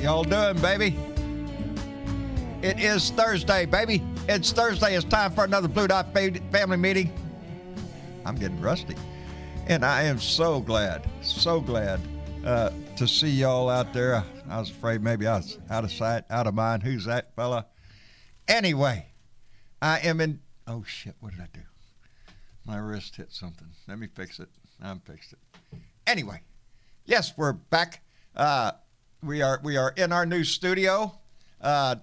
Y'all doing, baby? It is Thursday, baby. It's Thursday. It's time for another Blue Dot family meeting. I'm getting rusty. And I am so glad to see y'all out there. I was afraid maybe I was out of sight, out of mind. Who's that fella? Anyway, I am in... Oh, shit. What did I do? My wrist hit something. Let me fix it. I'm fixed it. Anyway, yes, we're back. We are in our new studio.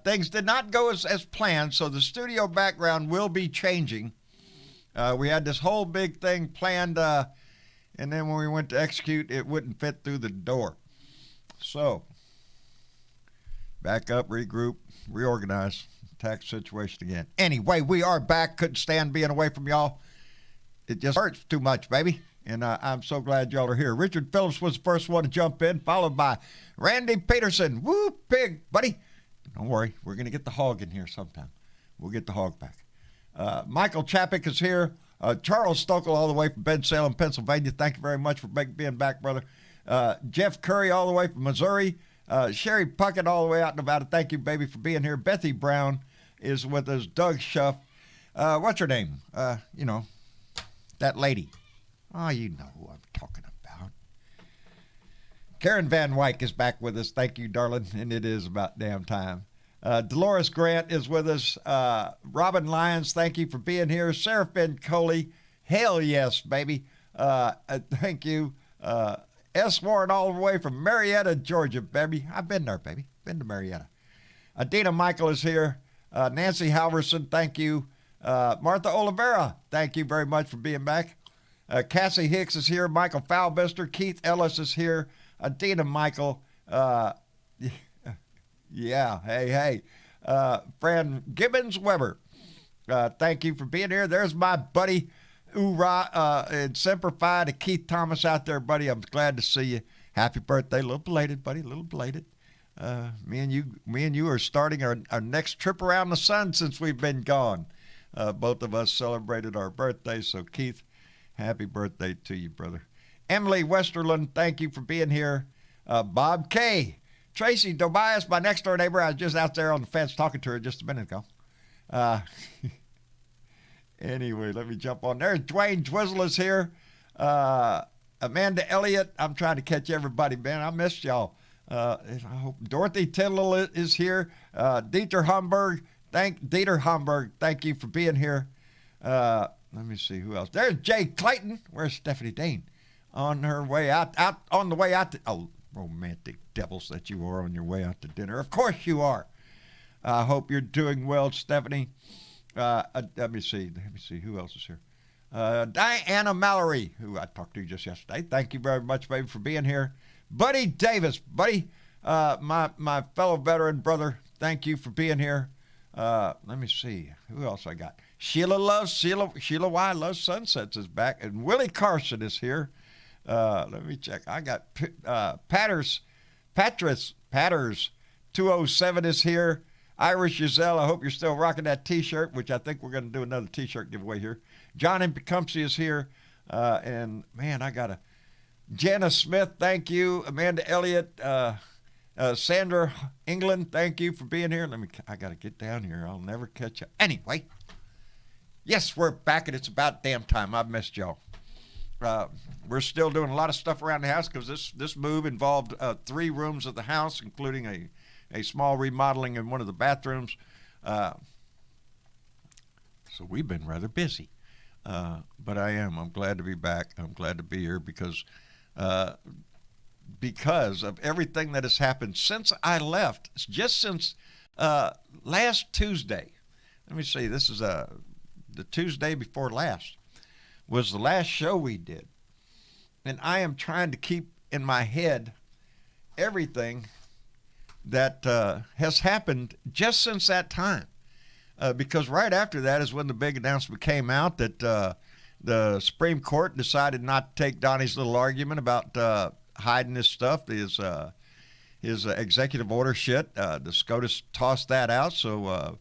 Things did not go as planned, so the studio background will be changing. We had this whole big thing planned, and then when we went to execute, it wouldn't fit through the door. So, back up, regroup, reorganize, tax situation again. Anyway, we are back. Couldn't stand being away from y'all. It just hurts too much, baby. And I'm so glad y'all are here. Richard Phillips was the first one to jump in, followed by Randy Peterson. Woo, pig, buddy. Don't worry. We're going to get the hog in here sometime. We'll get the hog back. Michael Chapik is here. Charles Stokel all the way from Bensalem, Pennsylvania. Thank you very much for being back, brother. Jeff Curry all the way from Missouri. Sherry Puckett all the way out in Nevada. Thank you, baby, for being here. Bethy Brown is with us. Doug Schuff. What's her name? That lady. Oh, you know who I'm talking about. Karen Van Wyk is back with us. Thank you, darling. And it is about damn time. Dolores Grant is with us. Robin Lyons, thank you for being here. Seraphin Coley, hell yes, baby. Thank you. S. Warren all the way from Marietta, Georgia, baby. I've been there, baby. Been to Marietta. Adina Michael is here. Nancy Halverson, thank you. Martha Oliveira, thank you very much for being back. Cassie Hicks is here. Michael Falbester. Keith Ellis is here. Adina Michael. Yeah, hey. Fran Gibbons Weber. Thank you for being here. There's my buddy, Oorah, and Semper Fi to Keith Thomas out there, buddy. I'm glad to see you. Happy birthday. A little belated, buddy. A little belated. Me and you are starting our next trip around the sun since we've been gone. Both of us celebrated our birthdays, so Keith, happy birthday to you, brother. Emily Westerland, thank you for being here. Bob K. Tracy Tobias, my next door neighbor. I was just out there on the fence talking to her just a minute ago. Anyway, let me jump on there. Dwayne Twizzle is here. Amanda Elliott, I'm trying to catch everybody, man. I missed y'all. I hope Dorothy Tindall is here. Dieter Homburg, thank you for being here. Let me see who else. There's Jay Clayton. Where's Stephanie Dane? On her way out on the way out. romantic devils that you are on your way out to dinner. Of course you are. I hope you're doing well, Stephanie. Let me see. Who else is here? Diana Mallory, who I talked to just yesterday. Thank you very much, baby, for being here. Buddy Davis, buddy, my fellow veteran brother, thank you for being here. Let me see. Who else I got? Sheila Y Loves Sunsets is back. And Willie Carson is here. Let me check. I got Patters 207 is here. Irish Giselle, I hope you're still rocking that T-shirt, which I think we're going to do another T-shirt giveaway here. John in Tecumseh is here. And, man, I got Jana Smith, thank you. Amanda Elliott, Sandra England, thank you for being here. I got to get down here. I'll never catch you. Anyway, yes, we're back, and it's about damn time. I've missed y'all. We're still doing a lot of stuff around the house because this move involved 3 rooms of the house, including a small remodeling in one of the bathrooms. So we've been rather busy. But I'm glad to be back. I'm glad to be here because of everything that has happened since I left, just since last Tuesday. Let me see, this is the Tuesday before last was the last show we did. And I am trying to keep in my head everything that has happened just since that time. Because right after that is when the big announcement came out that the Supreme Court decided not to take Donnie's little argument about hiding his stuff, his executive order shit. The SCOTUS tossed that out, so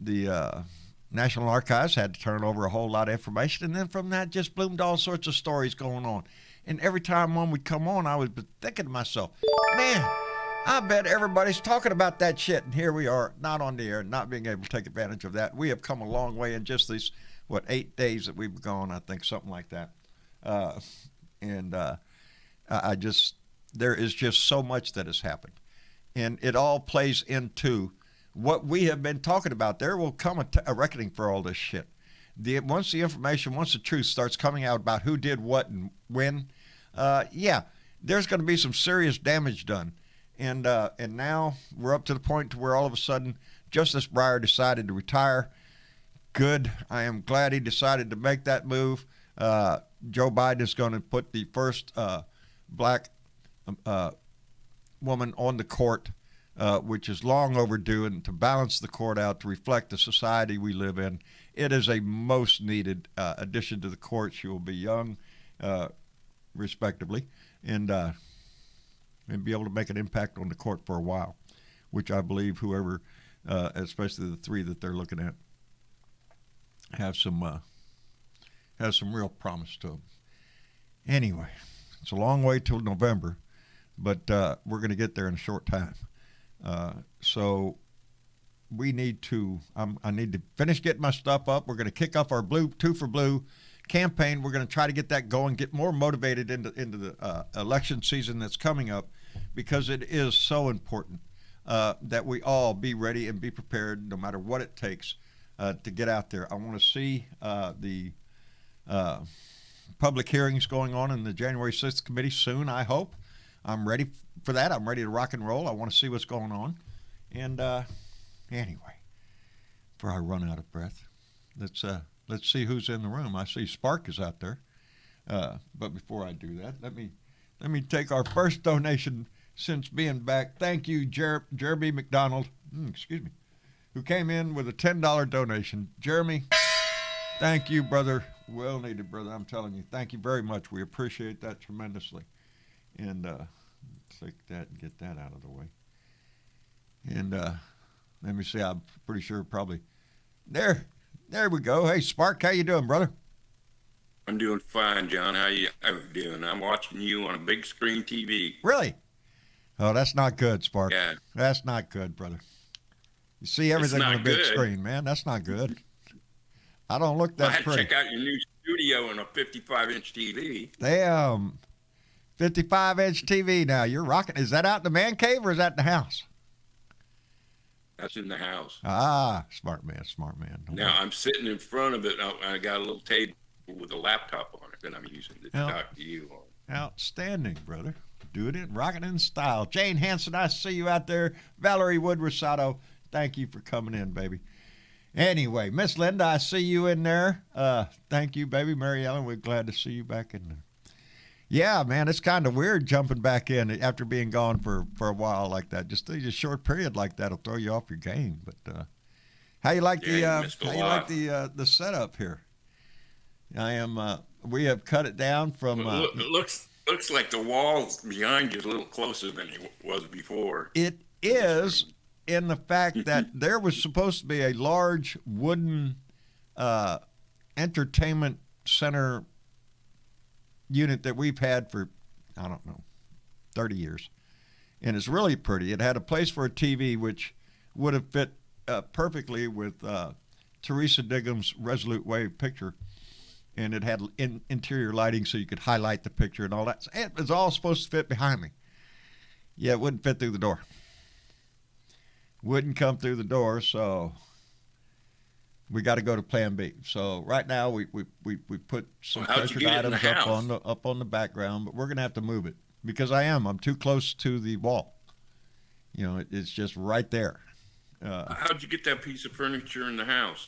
the National Archives had to turn over a whole lot of information, and then from that just bloomed all sorts of stories going on. And every time one would come on, I was thinking to myself, man, I bet everybody's talking about that shit, and here we are, not on the air, not being able to take advantage of that. We have come a long way in just these, 8 days that we've gone, I think, something like that. There is just so much that has happened. And it all plays into what we have been talking about. There will come a reckoning for all this shit. Once the truth starts coming out about who did what and when, there's going to be some serious damage done. And now we're up to the point to where all of a sudden Justice Breyer decided to retire. Good. I am glad he decided to make that move. Joe Biden is going to put the first black woman on the court, which is long overdue, and to balance the court out to reflect the society we live in. It is a most needed addition to the court. She will be young, respectively, and be able to make an impact on the court for a while, which I believe whoever, especially the 3 that they're looking at, have some real promise to them. Anyway, it's a long way till November, but we're going to get there in a short time. So we need to, I need to finish getting my stuff up. We're going to kick off our Two for Blue campaign. We're going to try to get that going, get more motivated into the election season that's coming up, because it is so important that we all be ready and be prepared no matter what it takes to get out there. I want to see the public hearings going on in the January 6th committee soon, I hope. I'm ready for that. I'm ready to rock and roll. I want to see what's going on. And anyway, before I run out of breath, let's see who's in the room. I see Spark is out there. But before I do that, let me take our first donation since being back. Thank you, Jeremy McDonald, who came in with a $10 donation. Jeremy, thank you, brother. Well needed, brother. I'm telling you, thank you very much. We appreciate that tremendously. And take that and get that out of the way. And let me see. I'm pretty sure probably there we go. Hey, Spark, how you doing, brother? I'm doing fine, John. How you doing? I'm watching you on a big screen TV. Really? Oh, that's not good, Spark. Yeah. That's not good, brother. You see everything on a big screen, man. That's not good. I don't look that pretty. Check out your new studio on a 55-inch TV. Damn. 55-inch TV now. You're rocking. Is that out in the man cave or is that in the house? That's in the house. Ah, smart man. Now, I'm sitting in front of it. I got a little table with a laptop on it that I'm using to talk to you on. Outstanding, brother. Doing it, rocking in style. Jane Hanson, I see you out there. Valerie Wood Rosado, thank you for coming in, baby. Anyway, Miss Linda, I see you in there. Thank you, baby. Mary Ellen, we're glad to see you back in there. Yeah, man, it's kind of weird jumping back in after being gone for a while like that. Just a short period like that will throw you off your game. But how you like the setup here? I am. We have cut it down from. It looks like the walls behind you is a little closer than it was before. It is in the fact that there was supposed to be a large wooden entertainment center unit that we've had for, I don't know, 30 years. And it's really pretty. It had a place for a TV, which would have fit perfectly with Teresa Digham's Resolute Wave picture. And it had interior lighting so you could highlight the picture and all that. It was all supposed to fit behind me. Yeah, it wouldn't fit through the door. Wouldn't come through the door, so we got to go to Plan B. So right now we put some pressured items up on the background, but we're gonna have to move it because I'm too close to the wall. You know, it's just right there. How'd you get that piece of furniture in the house?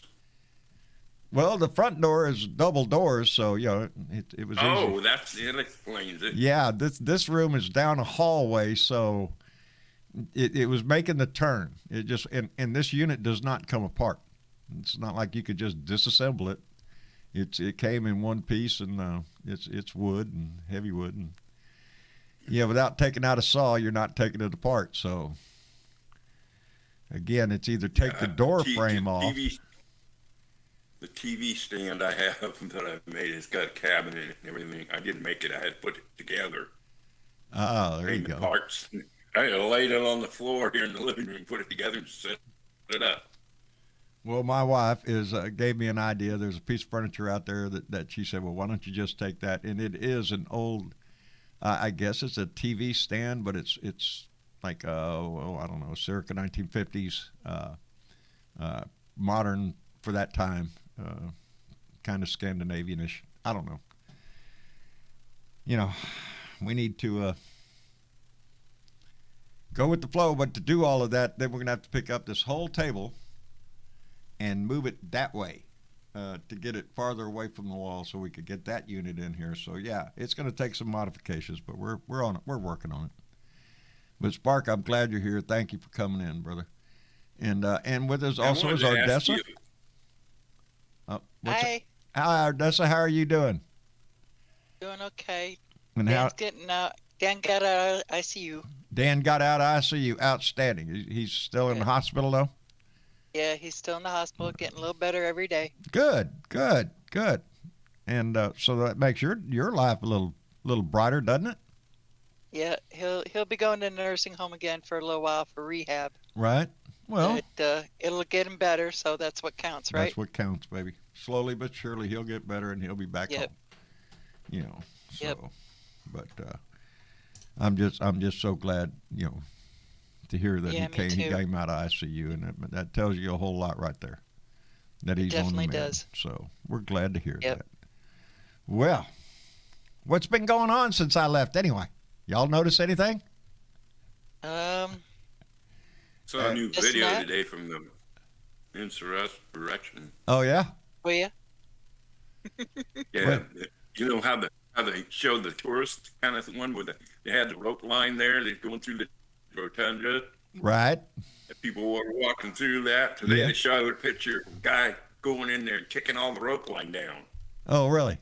Well, the front door is double doors, so you know it was. Oh, easy. That explains it. Yeah, this room is down a hallway, so it was making the turn. It just and this unit does not come apart. It's not like you could just disassemble it. It came in one piece, and it's wood and heavy wood, and yeah, without taking out a saw, you're not taking it apart. So again, it's either take the door frame off. The TV stand I have that I made, it's got a cabinet and everything. I didn't make it. I had to put it together. Oh, there you go. Parts. I laid it on the floor here in the living room, put it together, and set it up. Well, my wife gave me an idea. There's a piece of furniture out there that she said, well, why don't you just take that? And it is an old, I guess it's a TV stand, but it's like, I don't know, circa 1950s, modern for that time. Kind of Scandinavian-ish. I don't know. You know, we need to go with the flow, but to do all of that, then we're going to have to pick up this whole table and move it that way to get it farther away from the wall so we could get that unit in here. So, yeah, it's going to take some modifications, but we're on it. We're working on it. But, Spark, I'm glad you're here. Thank you for coming in, brother. And with us also is Ardessa. Hi. Hi, Ardessa. How are you doing? Doing okay. And Dan's getting out. Dan got out of ICU. Dan got out of ICU. Outstanding. He's still in the hospital, though? Yeah, he's still in the hospital, getting a little better every day. Good. And so that makes your life a little brighter, doesn't it? Yeah, he'll be going to nursing home again for a little while for rehab. Right. Well, it'll get him better, so that's what counts, right? That's what counts, baby. Slowly but surely, he'll get better and he'll be back home. You know. So, yep. But I'm just so glad, you know, to hear that he came out of ICU, and that tells you a whole lot right there. That he's on the mend. Does. So we're glad to hear that. Well, what's been going on since I left anyway? Y'all notice anything? Saw a new video today from the insurrection. Oh yeah. Oh yeah. Yeah. You know how they showed the tourist kind of one where they had the rope line there. They're going through the rotunda. Right. And people were walking through that. Today they showed a picture of a guy going in there and kicking all the rope line down. Oh really?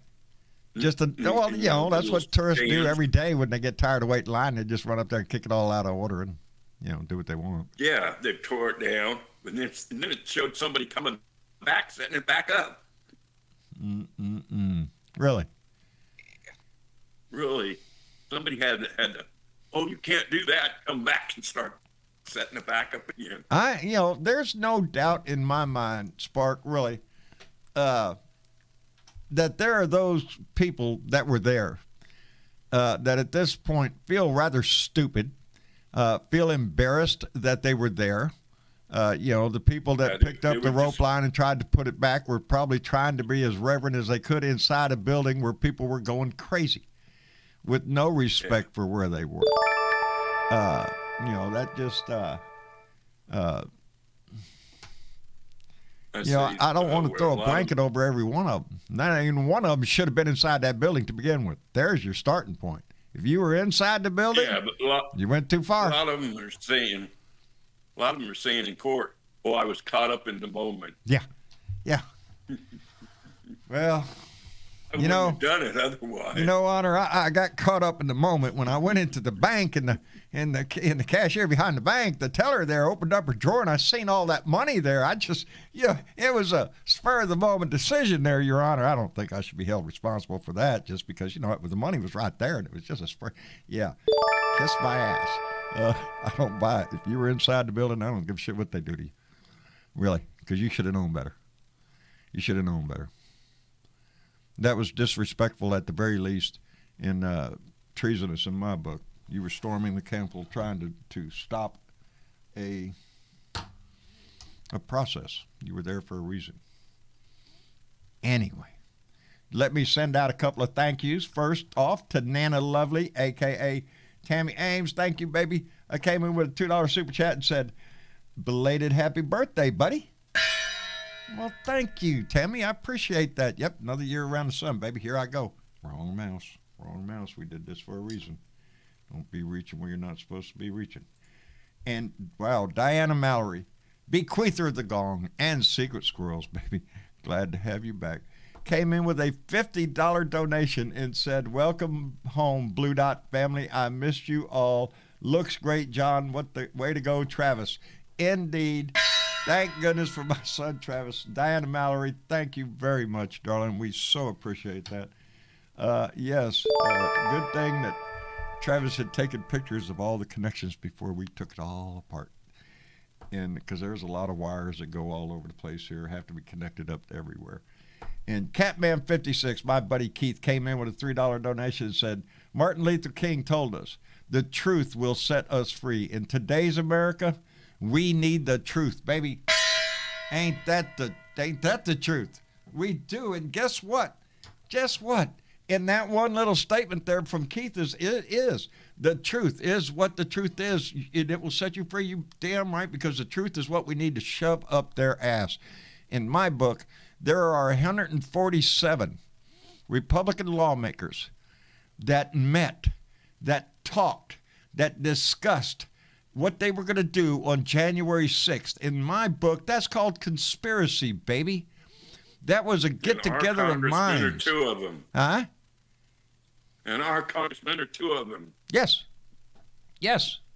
That's what tourists do every day when they get tired of waiting in line. They just run up there and kick it all out of order and, you know, do what they want. Yeah, they tore it down, and then it showed somebody coming back, setting it back up. Really? Really? Somebody had to, you can't do that, come back and start setting it back up again. There's no doubt in my mind, Spark, really, that there are those people that were there that at this point feel rather stupid, feel embarrassed that they were there. The people that picked up the rope line and tried to put it back were probably trying to be as reverent as they could inside a building where people were going crazy. with no respect for where they were. That just, I don't want to throw a blanket over every one of them. Not even one of them should have been inside that building to begin with. There's your starting point. If you were inside the building, you went too far. A lot of them are saying in court, "Oh, I was caught up in the moment." Yeah. Well, I wouldn't have done it otherwise. Honor, I got caught up in the moment when I went into the bank and the cashier behind the bank, the teller there opened up her drawer and I seen all that money there. It was a spur of the moment decision there, Your Honor. I don't think I should be held responsible for that just because, the money was right there and it was just a spur. Yeah, kiss my ass. I don't buy it. If you were inside the building, I don't give a shit what they do to you. Really, because you should have known better. You should have known better. That was disrespectful at the very least and treasonous in my book. You were storming the Capitol trying to stop a process. You were there for a reason. Anyway, let me send out a couple of thank yous. First off to Nana Lovely, a.k.a. Tammy Ames. Thank you, baby. I came in with a $2 super chat and said, belated happy birthday, buddy. Well, thank you, Tammy. I appreciate that. Yep, another year around the sun, baby. Here I go. Wrong mouse. We did this for a reason. Don't be reaching where you're not supposed to be reaching. And, wow, Diana Mallory, bequeather of the gong and secret squirrels, baby. Glad to have you back. Came in with a $50 donation and said, welcome home, Blue Dot family. I missed you all. Looks great, John. What the way to go, Travis. Indeed. Thank goodness for my son, Travis. Diana Mallory, thank you very much, darling. We so appreciate that. Yes, good thing that Travis had taken pictures of all the connections before we took it all apart. And because there's a lot of wires that go all over the place here, have to be connected up to everywhere. And Catman56, my buddy Keith, came in with a $3 donation and said, Martin Luther King told us, the truth will set us free. In today's America, we need the truth, baby. Ain't that the truth? We do, and guess what? In that one little statement there from Keith is the truth is what the truth is. It will set you free, you damn right, because the truth is what we need to shove up their ass. In my book, there are 147 Republican lawmakers that met, that talked, that discussed what they were going to do on January 6th. In my book, that's called conspiracy, baby. That was a get-together of minds. And our congressmen are two of them. Huh? And our congressmen are two of them. Yes.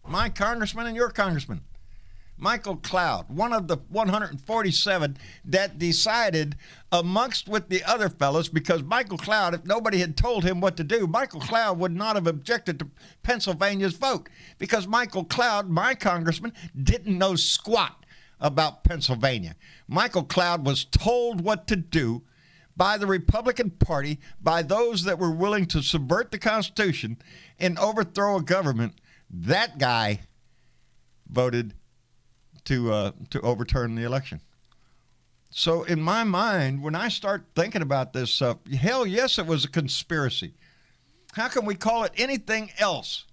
My congressman and your congressman. Michael Cloud, one of the 147 that decided amongst with the other fellows, because Michael Cloud, if nobody had told him what to do, Michael Cloud would not have objected to Pennsylvania's vote, because Michael Cloud, my congressman, didn't know squat about Pennsylvania. Michael Cloud was told what to do by the Republican Party, by those that were willing to subvert the Constitution and overthrow a government. That guy voted to overturn the election. So in my mind, when I start thinking about this stuff, hell yes, it was a conspiracy. How can we call it anything else?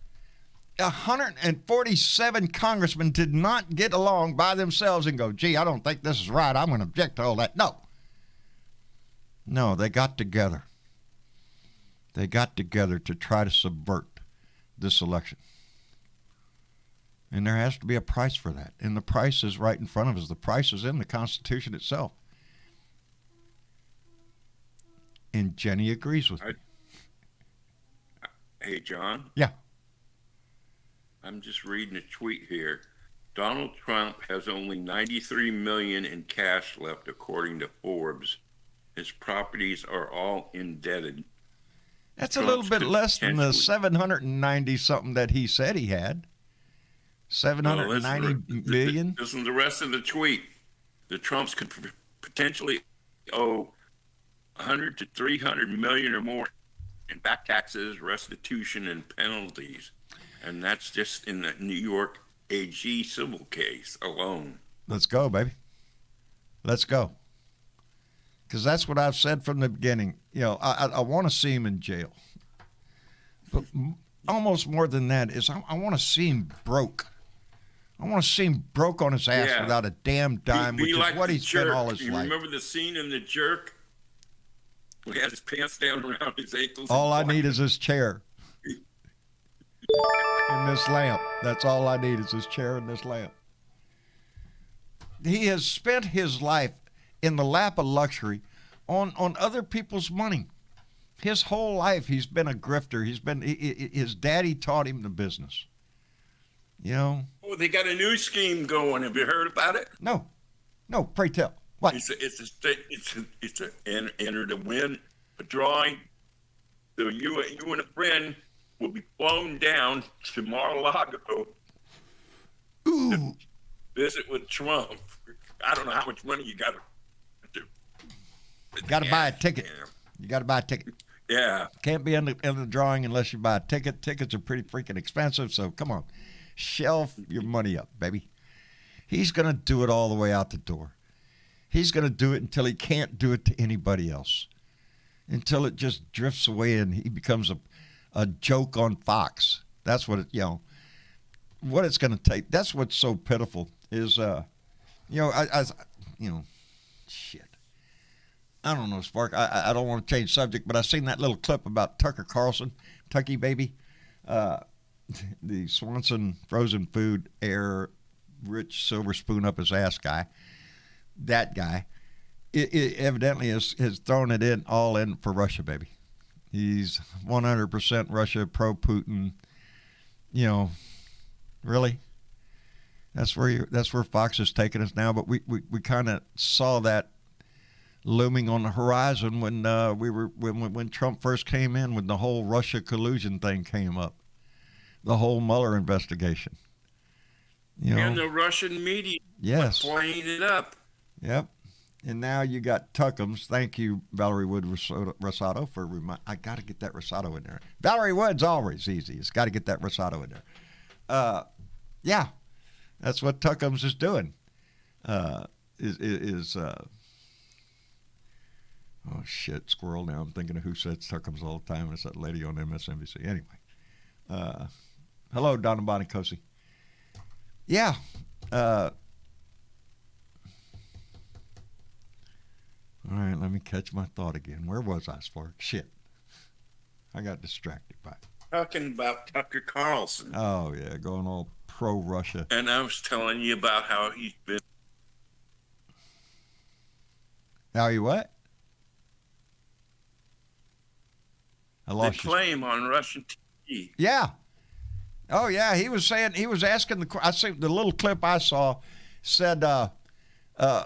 147 congressmen did not get along by themselves and go, gee, I don't think this is right. I'm going to object to all that. No, they got together. They got together to try to subvert this election. And there has to be a price for that. And the price is right in front of us. The price is in the Constitution itself. And Jenny agrees with me. Hey, John? Yeah. I'm just reading a tweet here. Donald Trump has only $93 million in cash left, according to Forbes. His properties are all indebted. That's a little bit less than the 790-something that he said he had. 790 million. Listen to the rest of the tweet. The Trumps could potentially owe 100 to 300 million or more in back taxes, restitution, and penalties. And that's just in the New York AG civil case alone. Let's go, baby. Let's go. Because that's what I've said from the beginning. I want to see him in jail. But almost more than that is I want to see him broke. I want to see him broke on his ass without a damn dime, which is what he's been all his life. Remember the scene in The Jerk? He had his pants down around his ankles. All I need is this chair and this lamp. That's all I need is this chair and this lamp. He has spent his life in the lap of luxury on other people's money. His whole life he's been a grifter. His daddy taught him the business. You know? Oh, they got a new scheme going. Have you heard about it? No, pray tell. What? It's enter to win a drawing. So you and a friend will be flown down to Mar-a-Lago to visit with Trump. I don't know how much money you got to do. Got to buy a ticket. You got to buy a ticket. Yeah. Can't be in the drawing unless you buy a ticket. Tickets are pretty freaking expensive, so come on. Shelf your money up, baby. He's going to do it all the way out the door. He's going to do it until he can't do it to anybody else. Until it just drifts away and he becomes a joke on Fox. That's what what it's going to take. That's what's so pitiful is, shit. I don't know, Spark. I don't want to change subject, but I seen that little clip about Tucker Carlson, Tucky baby, the Swanson frozen food air rich silver spoon up his ass guy. That guy, it evidently has thrown it all in for Russia, baby. He's 100% Russia, pro-Putin. You know, really? That's where Fox is taking us now. But we kind of saw that looming on the horizon when when Trump first came in, when the whole Russia collusion thing came up, the whole Mueller investigation. You know, and the Russian media playing it up. Yep. And now you got Tuckums. Thank you, Valerie Wood Rosado, for I got to get that Rosado in there. Valerie Wood's always easy. It's got to get that Rosado in there. Yeah, that's what Tuckums is doing. Oh shit, squirrel. Now I'm thinking of who says Tuckums all the time. It's that lady on MSNBC. Anyway, hello, Donna Bonicosi. Yeah. All right, let me catch my thought again. Where was I, Spark? Shit. I got distracted by it. Talking about Tucker Carlson. Oh, yeah, going all pro-Russia. And I was telling you about how he's been... How you what? I lost the claim on Russian TV. Yeah. Oh, yeah, he was asking I see the little clip I saw said,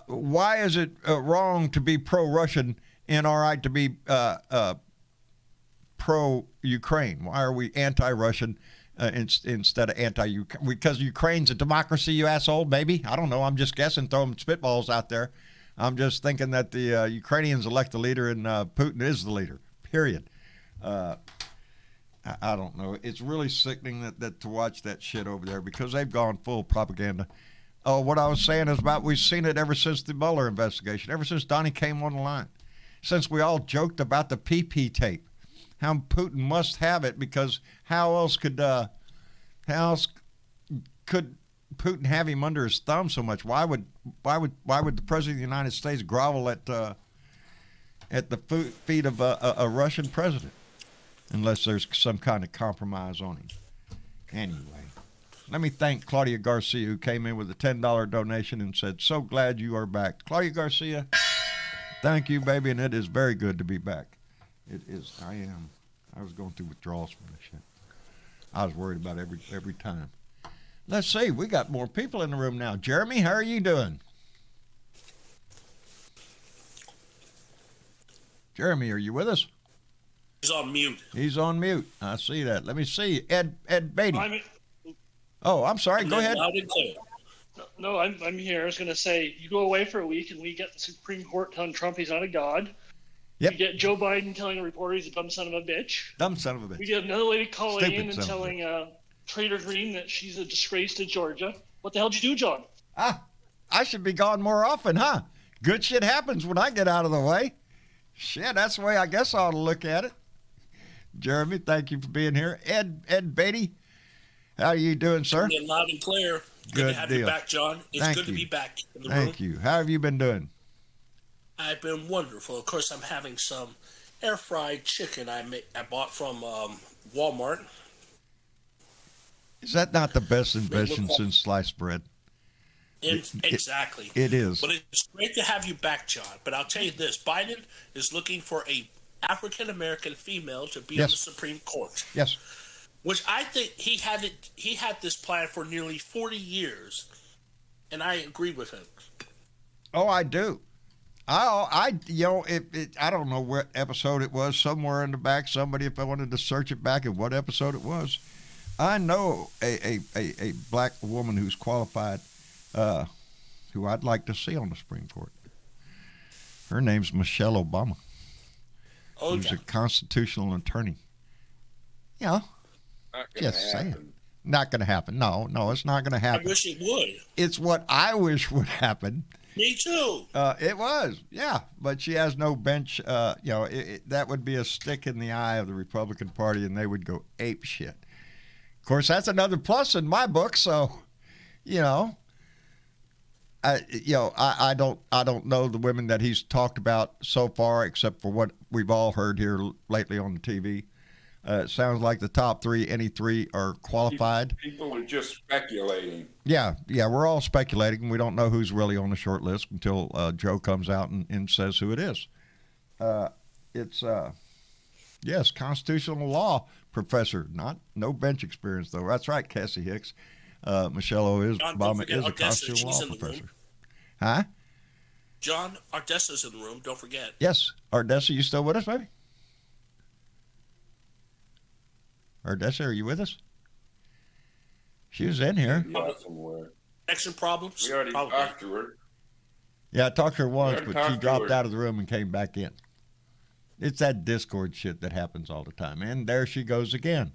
why is it wrong to be pro-Russian and all right to be pro-Ukraine? Why are we anti-Russian instead of anti-Ukraine? Because Ukraine's a democracy, you asshole, maybe? I don't know. I'm just guessing, throwing spitballs out there. I'm just thinking that the Ukrainians elect the leader and Putin is the leader, period. I don't know. It's really sickening that to watch that shit over there because they've gone full propaganda. Oh, what I was saying is we've seen it ever since the Mueller investigation, ever since Donnie came on the line, since we all joked about the PP tape, how Putin must have it because how else could Putin have him under his thumb so much? Why would the president of the United States grovel at the feet of a Russian president, unless there's some kind of compromise on him? Anyway. Let me thank Claudia Garcia, who came in with a $10 donation and said, so glad you are back. Claudia Garcia, thank you, baby, and it is very good to be back. It is. I am. I was going through withdrawals from this shit. I was worried about every time. Let's see. We got more people in the room now. Jeremy, how are you doing? Jeremy, are you with us? He's on mute. He's on mute. I see that. Let me see. Ed Beatty. Oh, I'm sorry. Go ahead. No, I'm here. I was going to say, you go away for a week and we get the Supreme Court telling Trump he's not a god. Yep. We get Joe Biden telling a reporter he's a dumb son of a bitch. Dumb son of a bitch. We get another lady calling in and telling Trader Green that she's a disgrace to Georgia. What the hell did you do, John? I should be gone more often, huh? Good shit happens when I get out of the way. Shit, that's the way I guess I ought to look at it. Jeremy, thank you for being here. Ed Beatty, how are you doing, sir? Loud and clear. Good to have you back, John. It's Thank good you. to be back in the room. Thank you. How have you been doing? I've been wonderful. Of course, I'm having some air fried chicken I bought from Walmart. Is that not the best invention since sliced bread? Exactly. It is. But it's great to have you back, John. But I'll tell you this: Biden is looking for a African American female to be on the Supreme Court. Yes. Which I think he had this plan for nearly 40 years, and I agree with him. Oh, I do. I don't know what episode it was. Somewhere in the back, somebody, if I wanted to search it back at what episode it was, I know a black woman who's qualified, who I'd like to see on the Supreme Court. Her name's Michelle Obama. Oh, who's a constitutional attorney. Yeah. Just saying. Not going to happen. No, it's not going to happen. I wish it would. It's what I wish would happen. Me too. It was, yeah. But she has no bench. That would be a stick in the eye of the Republican Party, and they would go ape shit. Of course, that's another plus in my book. So, I don't know the women that he's talked about so far, except for what we've all heard here lately on the TV. It sounds like the top three, any three, are qualified. People are just speculating. Yeah, we're all speculating. We don't know who's really on the short list until Joe comes out and says who it is. It's constitutional law professor, no bench experience, though. That's right, Cassie Hicks. Michelle Obama is a constitutional law professor. Huh? John, Ardessa's in the room. Don't forget. Yes. Ardessa, you still with us, baby? Ardessa, are you with us? She was in here. Yeah, somewhere. Connection problems? We already talked to her. Yeah, I talked to her once, but she dropped out of the room and came back in. It's that Discord shit that happens all the time. And there she goes again.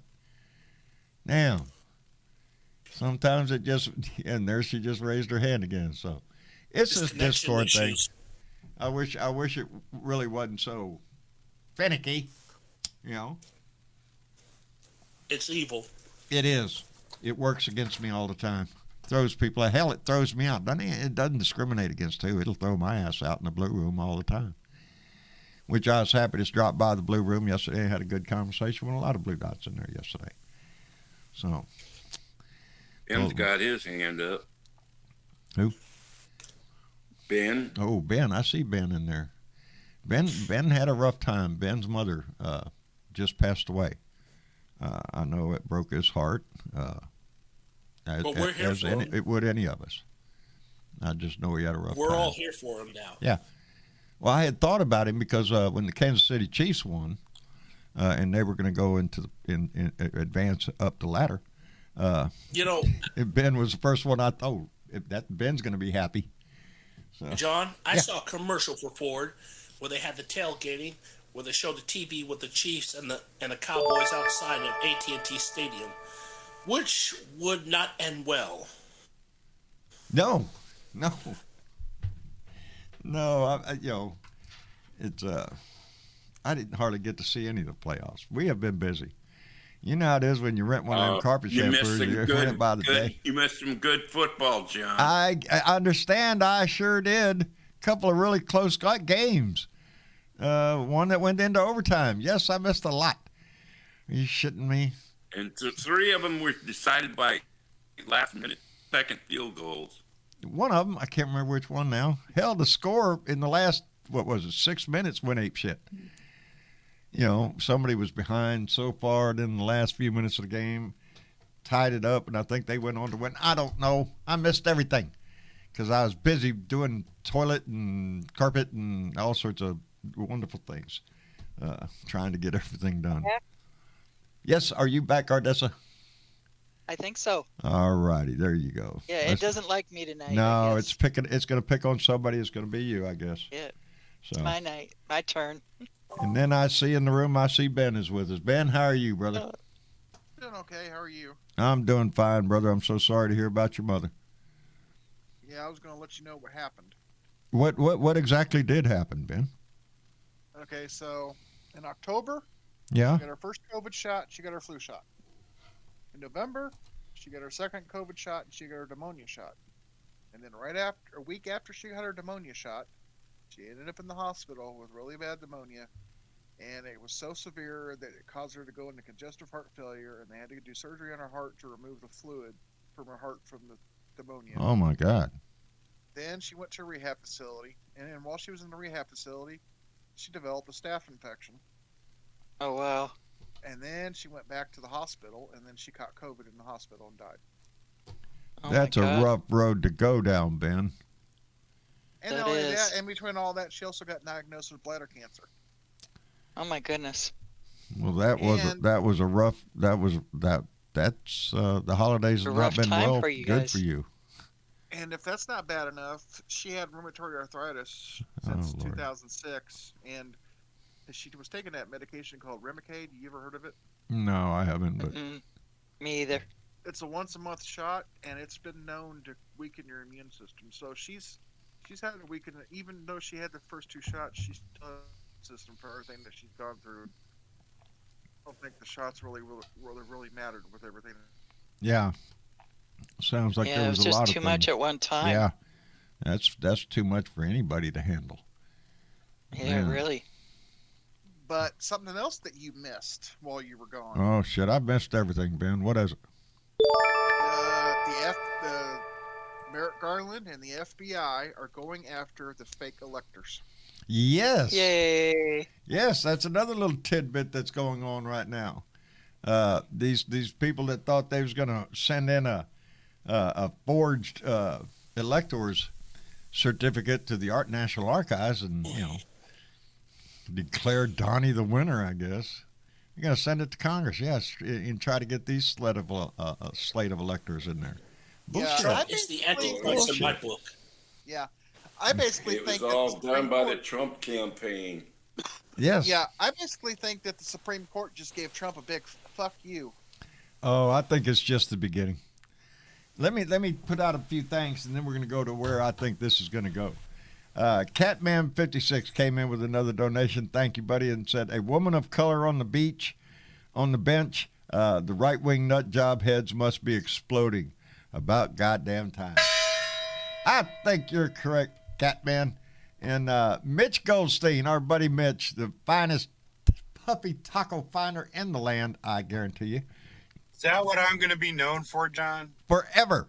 Now, sometimes and there she just raised her hand again. So it's this Discord thing. I wish it really wasn't so finicky, It's evil. It is. It works against me all the time. Throws people. Hell, it throws me out. It doesn't discriminate against who. It'll throw my ass out in the blue room all the time. Which I was happy to drop by the blue room yesterday. I had a good conversation with a lot of blue dots in there yesterday. So. Ben's got his hand up. Who? Ben. Oh, Ben. I see Ben in there. Ben had a rough time. Ben's mother just passed away. I know it broke his heart. But we're here for him. It would any of us. I just know he had a rough time. We're all here for him now. Yeah. Well, I had thought about him because when the Kansas City Chiefs won, and they were going to go in advance up the ladder, Ben was the first one I thought. That Ben's going to be happy. So, John, I saw a commercial for Ford where they had the tailgating, where they showed the TV with the Chiefs and the Cowboys outside of AT&T Stadium, which would not end well. No. It's I didn't hardly get to see any of the playoffs. We have been busy. You know how it is when you rent one of them carpet shampoos. You're running by the day. You missed some good football, John. I understand. I sure did. A couple of really close games. One that went into overtime. Yes, I missed a lot. Are you shitting me? And three of them were decided by last-minute second field goals. One of them, I can't remember which one now, held the score in the last, 6 minutes, went ape shit. Somebody was behind so far, then the last few minutes of the game, tied it up, and I think they went on to win. I don't know. I missed everything because I was busy doing toilet and carpet and all sorts of wonderful things, trying to get everything done. Yeah. Yes, are you back, Ardessa? I think so. All righty, there you go. Yeah, it doesn't like me tonight. No, it's going to pick on somebody. It's going to be you, I guess. Yeah, it's my night, my turn. And then I see in the room, Ben is with us. Ben, how are you, brother? Doing okay. How are you? I'm doing fine, brother. I'm so sorry to hear about your mother. Yeah, I was going to let you know what happened. What exactly did happen, Ben? Okay, so in October, Yeah. She got her first COVID shot. She got her flu shot. In November, she got her second COVID shot and she got her pneumonia shot. And then a week after she got her pneumonia shot, she ended up in the hospital with really bad pneumonia, and it was so severe that it caused her to go into congestive heart failure, and they had to do surgery on her heart to remove the fluid from her heart from the pneumonia. Oh my God. Then she went to a rehab facility, and then while she was in the rehab facility, she developed a staph infection. Oh wow. And then she went back to the hospital, and then she caught COVID in the hospital and died. Oh That's my a God. rough road to go down, Ben. And That not only is. that, in between all that, she also got diagnosed with bladder cancer. Oh my goodness. Well, that's the holidays It's a have rough not been time well for you good guys. for you. And if that's not bad enough, she had rheumatoid arthritis Oh, since Lord. 2006, and she was taking that medication called Remicade. You ever heard of it? No, I haven't. But Mm-mm. Me either. It's a once-a-month shot, and it's been known to weaken your immune system. So she's had a weaken, even though she had the first two shots, she still has a system for everything that she's gone through. I don't think the shots really mattered with everything. yeah, sounds like Yeah, there it was was a just lot of too things. much at one time. Yeah, that's too much for anybody to handle. Yeah, Man. really. But something else that you missed while you were gone. Oh shit, I missed everything, Ben. What is it? The Merrick Garland and the FBI are going after the fake electors. Yes. Yay. Yes, that's another little tidbit that's going on right now. These people that thought they was going to send in a forged elector's certificate to the National Archives and declare Donnie the winner, I guess. You're going to send it to Congress, yes, and try to get these slate of electors in there. Bullshit. Yeah, It's the Antichrist in my book. Yeah, I basically It was think all that the Supreme done by the Court, Trump campaign. Yes. Yeah, I basically think that the Supreme Court just gave Trump a big fuck you. Oh, I think it's just the beginning. Let me put out a few things, and then we're going to go to where I think this is going to go. Catman56 came in with another donation. Thank you, buddy, and said, a woman of color on the bench, the right-wing nut job heads must be exploding. About goddamn time. I think you're correct, Catman. And Mitch Goldstein, our buddy Mitch, the finest puppy taco finder in the land, I guarantee you. Is that what I'm going to be known for, John? Forever,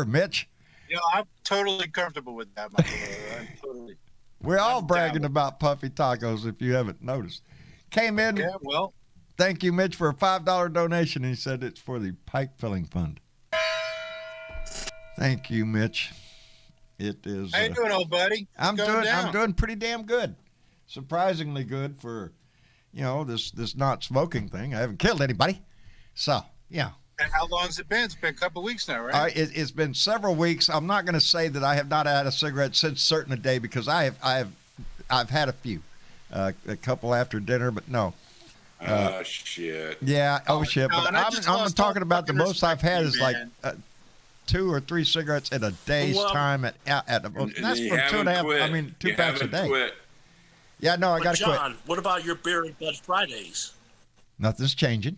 Mitch. You know, I'm totally comfortable with that, my brother. I'm totally. We're all I'm bragging down. about puppy tacos, if you haven't noticed. Came in. Yeah, well, Thank you, Mitch, for a $5 donation. He said it's for the pipe filling fund. Thank you, Mitch. It is. how you doing, old buddy? I'm It's going down. doing pretty damn good. Surprisingly good for, this not smoking thing. I haven't killed anybody, so yeah. And how long's it been? It's been a couple of weeks now, right? It's been several weeks. I'm not going to say that I have not had a cigarette since certain a day because I've had a few, a couple after dinner, but no. Shit. Yeah. Oh shit. no, But and I I'm just lost talking all about the fucking most I've had respect is for like you, man. 2 or 3 cigarettes in a day's Well, time at the most. And That's you for haven't 2.5. quit. I mean, 2 You packs a haven't day. quit. Yeah. No, I But got to quit. John, what about your beer and blood Fridays? Nothing's changing.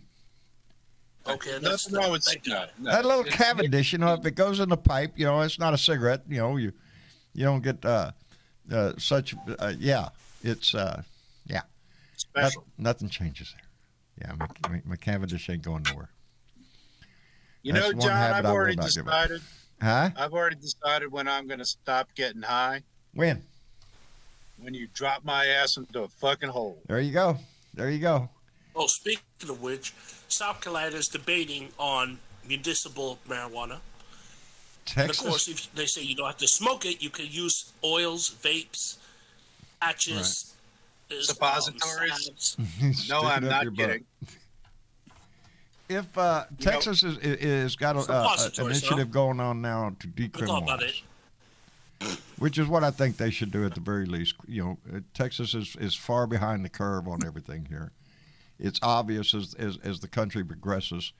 Okay, that's Nothing wrong with thank cigarette. God. No, That little it's- Cavendish, if it goes in the pipe, it's not a cigarette. You don't get such. Yeah, it's special. nothing changes there. Yeah, my Cavendish ain't going nowhere. You That's know, one John, habit I've I will already not give up. decided. Huh? I've already decided when I'm going to stop getting high. When? When you drop my ass into a fucking hole. There you go. There you go. Oh, speaking of which, South Carolina is debating on municipal marijuana. And of Texas. course, if they say you don't have to smoke it, you can use oils, vapes, patches, Suppositories? Stick No, it I'm up not your butt. kidding. If Texas is got an Suppositories, initiative going on now to I thought about decriminalize, it. which is what I think they should do at the very least. Texas is far behind the curve on everything here. It's obvious as the country progresses,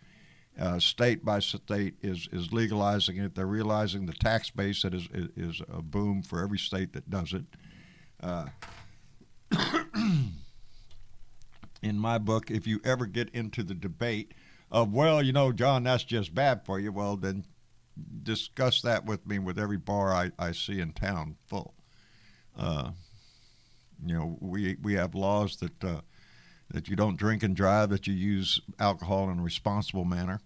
state by state is legalizing it. They're realizing the tax base that is a boom for every state that does it. in my book, if you ever get into the debate of, well, John, that's just bad for you, well, then discuss that with me with every bar I see in town full. We have laws that you don't drink and drive, that you use alcohol in a responsible manner.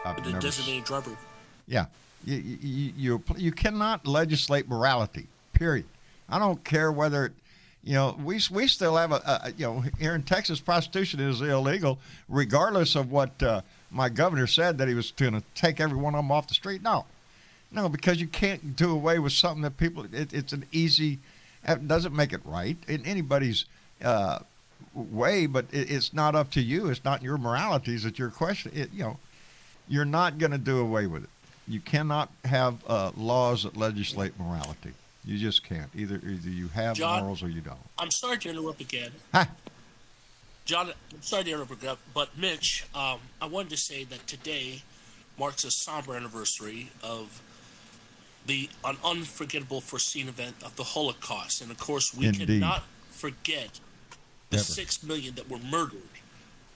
I've The never designated driver. Yeah, you cannot legislate morality. Period. I don't care whether, we still have here in Texas, prostitution is illegal, regardless of what my governor said, that he was going to take every one of them off the street. No, because you can't do away with something that people. It's an easy. It doesn't make it right in anybody's way, but it's not up to you. It's not your moralities that you're questioning. You're not going to do away with it. You cannot have laws that legislate morality. You just can't. Either you have John, morals or you don't. I'm sorry to interrupt again. Huh? John, I'm sorry to interrupt again, but Mitch, I wanted to say that today marks a somber anniversary of an unforgettable foreseen event of the Holocaust. And of course, we Indeed. cannot forget the Never. 6 million that were murdered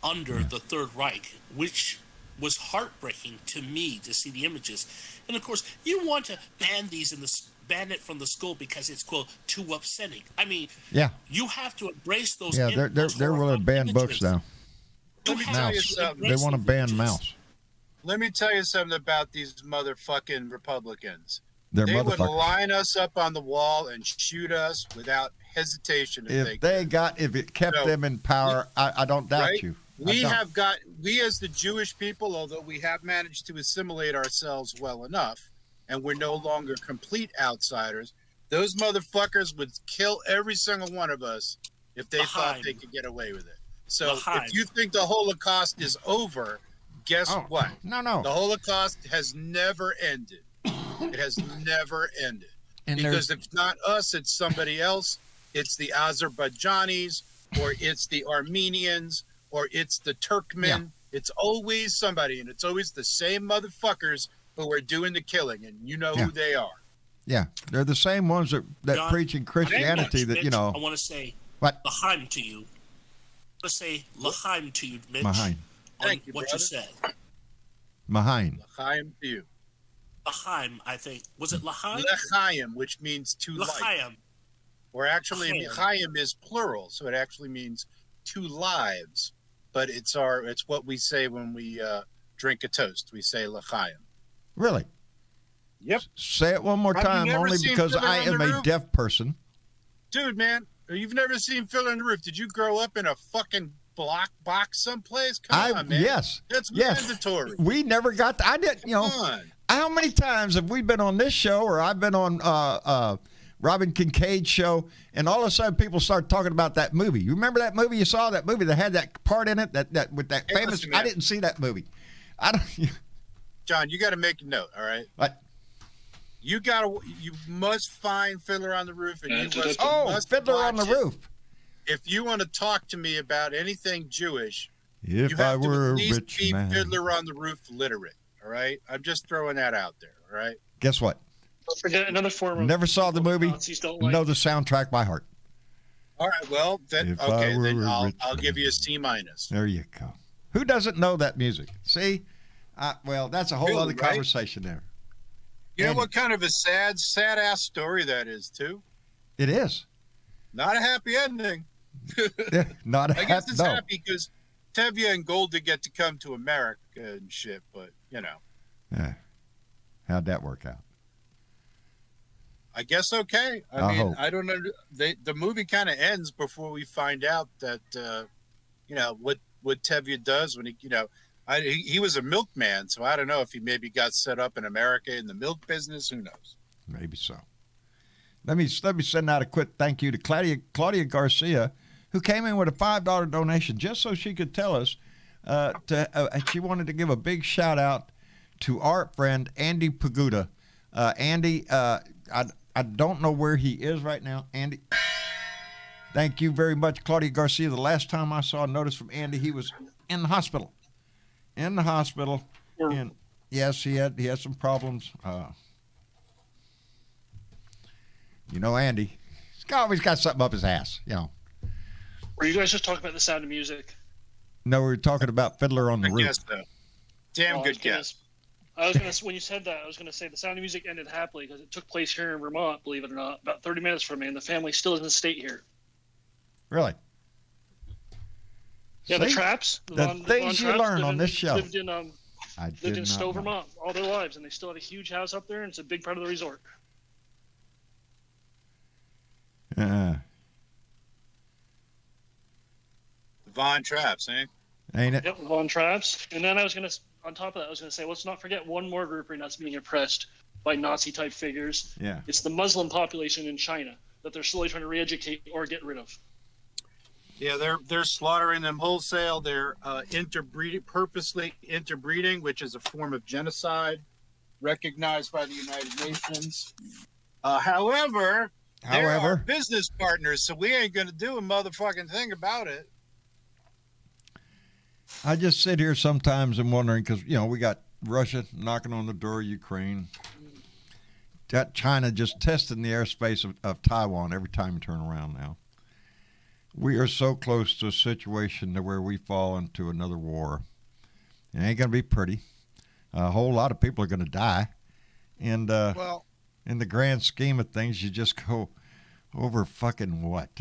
under the Third Reich, which was heartbreaking to me to see the images. And of course, you want to ban it from the school because it's, quote, too upsetting. I mean, Yeah. you have to embrace those. Yeah, they're willing to ban books now. Let me tell you something. They want to ban mouse. Let me tell you something about these motherfucking Republicans. They're They would motherfuckers. line us up on the wall and shoot us without hesitation If it kept So, them in power, I don't doubt right? you. We as the Jewish people, although we have managed to assimilate ourselves well enough, and we're no longer complete outsiders, those motherfuckers would kill every single one of us if they thought they could get away with it. So if you think the Holocaust is over, guess what? No. The Holocaust has never ended. It has never ended. And Because if it's not us, it's somebody else. It's the Azerbaijanis, or it's the Armenians, or it's the Turkmen. Yeah. It's always somebody, and it's always the same motherfuckers who are doing the killing, and you know who they are. Yeah, they're the same ones that John, preach in Christianity that, Mitch, I want to say What? L'chaim to you. Let's say L'chaim to you, Mitch. L'chaim. On Thank you, what brother. you said. L'chaim. L'chaim to you. L'chaim, I think. Was it L'chaim? L'chaim, which means to life. L'chaim. Or actually, L'chaim. L'chaim is plural, so it actually means two lives. But it's what we say when we drink a toast. We say L'chaim. Really? Yep. Say it one more Have you time, never only seen because Fiddler I on am the a Roof? deaf person. Dude, man, you've never seen Fiddler on the Roof. Did you grow up in a fucking block box someplace? Come on, man. Yes. That's Yes. mandatory. We never got. I didn't. Come on. How many times have we been on this show, or I've been on Robin Kincaid's show, and all of a sudden people start talking about that movie? You remember that movie? You saw that movie that had that part in it that with that Hey, famous. listen, man. I didn't see that movie. I don't. John, you got to make a note, all right? What? You must find Fiddler on the Roof, and you must Fiddler on the watch it. Roof. If you want to talk to me about anything Jewish, If you I have to were at a least rich be man. Fiddler on the Roof literate, all right? I'm just throwing that out there, all right? Guess what? Don't forget another form of Never saw the movie. Nazis don't like. Know the soundtrack by heart. All right, well, then If I were a I'll rich give you a man. C minus. There you go. Who doesn't know that music? See? Well, that's a whole Really, other right? conversation there. You know And- what kind of a sad ass story that is, too? It is. Not a happy ending. Not a I guess it's no. happy because Tevye and Golda get to come to America and shit, but, you know. Yeah. How'd that work out? I guess okay. I I mean, hope. I don't know. The movie kind of ends before we find out that, what Tevye does when he was a milkman, so I don't know if he maybe got set up in America in the milk business. Who knows? Maybe so. Let me send out a quick thank you to Claudia Garcia, who came in with a $5 donation just so she could tell us. She wanted to give a big shout out to our friend Andy Paguda. Andy, I don't know where he is right now. Andy, thank you very much, Claudia Garcia. The last time I saw a notice from Andy, he was in the hospital. And yes, he had some problems. Andy, he's always got something up his ass, Were you guys just talking about The Sound of Music? No, we were talking about Fiddler on the I Roof. guess so. Damn good guess. I was gonna when you said that, I was gonna say The Sound of Music ended happily because it took place here in Vermont, believe it or not, about 30 minutes from me, and the family still doesn't stay here. Really? Yeah, See? the Traps. The things you learn on this show. Lived in I lived did in not Stowe, know. Vermont, all their lives, and they still had a huge house up there, and it's a big part of the resort. Von Traps, eh? Ain't it? Yep, Von Traps. And then on top of that, I was gonna say, let's not forget one more group that's being oppressed by Nazi-type figures. Yeah. It's the Muslim population in China that they're slowly trying to re-educate or get rid of. Yeah, they're slaughtering them wholesale. They're purposely interbreeding, which is a form of genocide recognized by the United Nations. However, they're our business partners, so we ain't gonna do a motherfucking thing about it. I just sit here sometimes and wondering because we got Russia knocking on the door of Ukraine. Got China just testing the airspace of Taiwan every time you turn around now. We are so close to a situation to where we fall into another war. It ain't going to be pretty. A whole lot of people are going to die. And in the grand scheme of things, you just go over fucking what?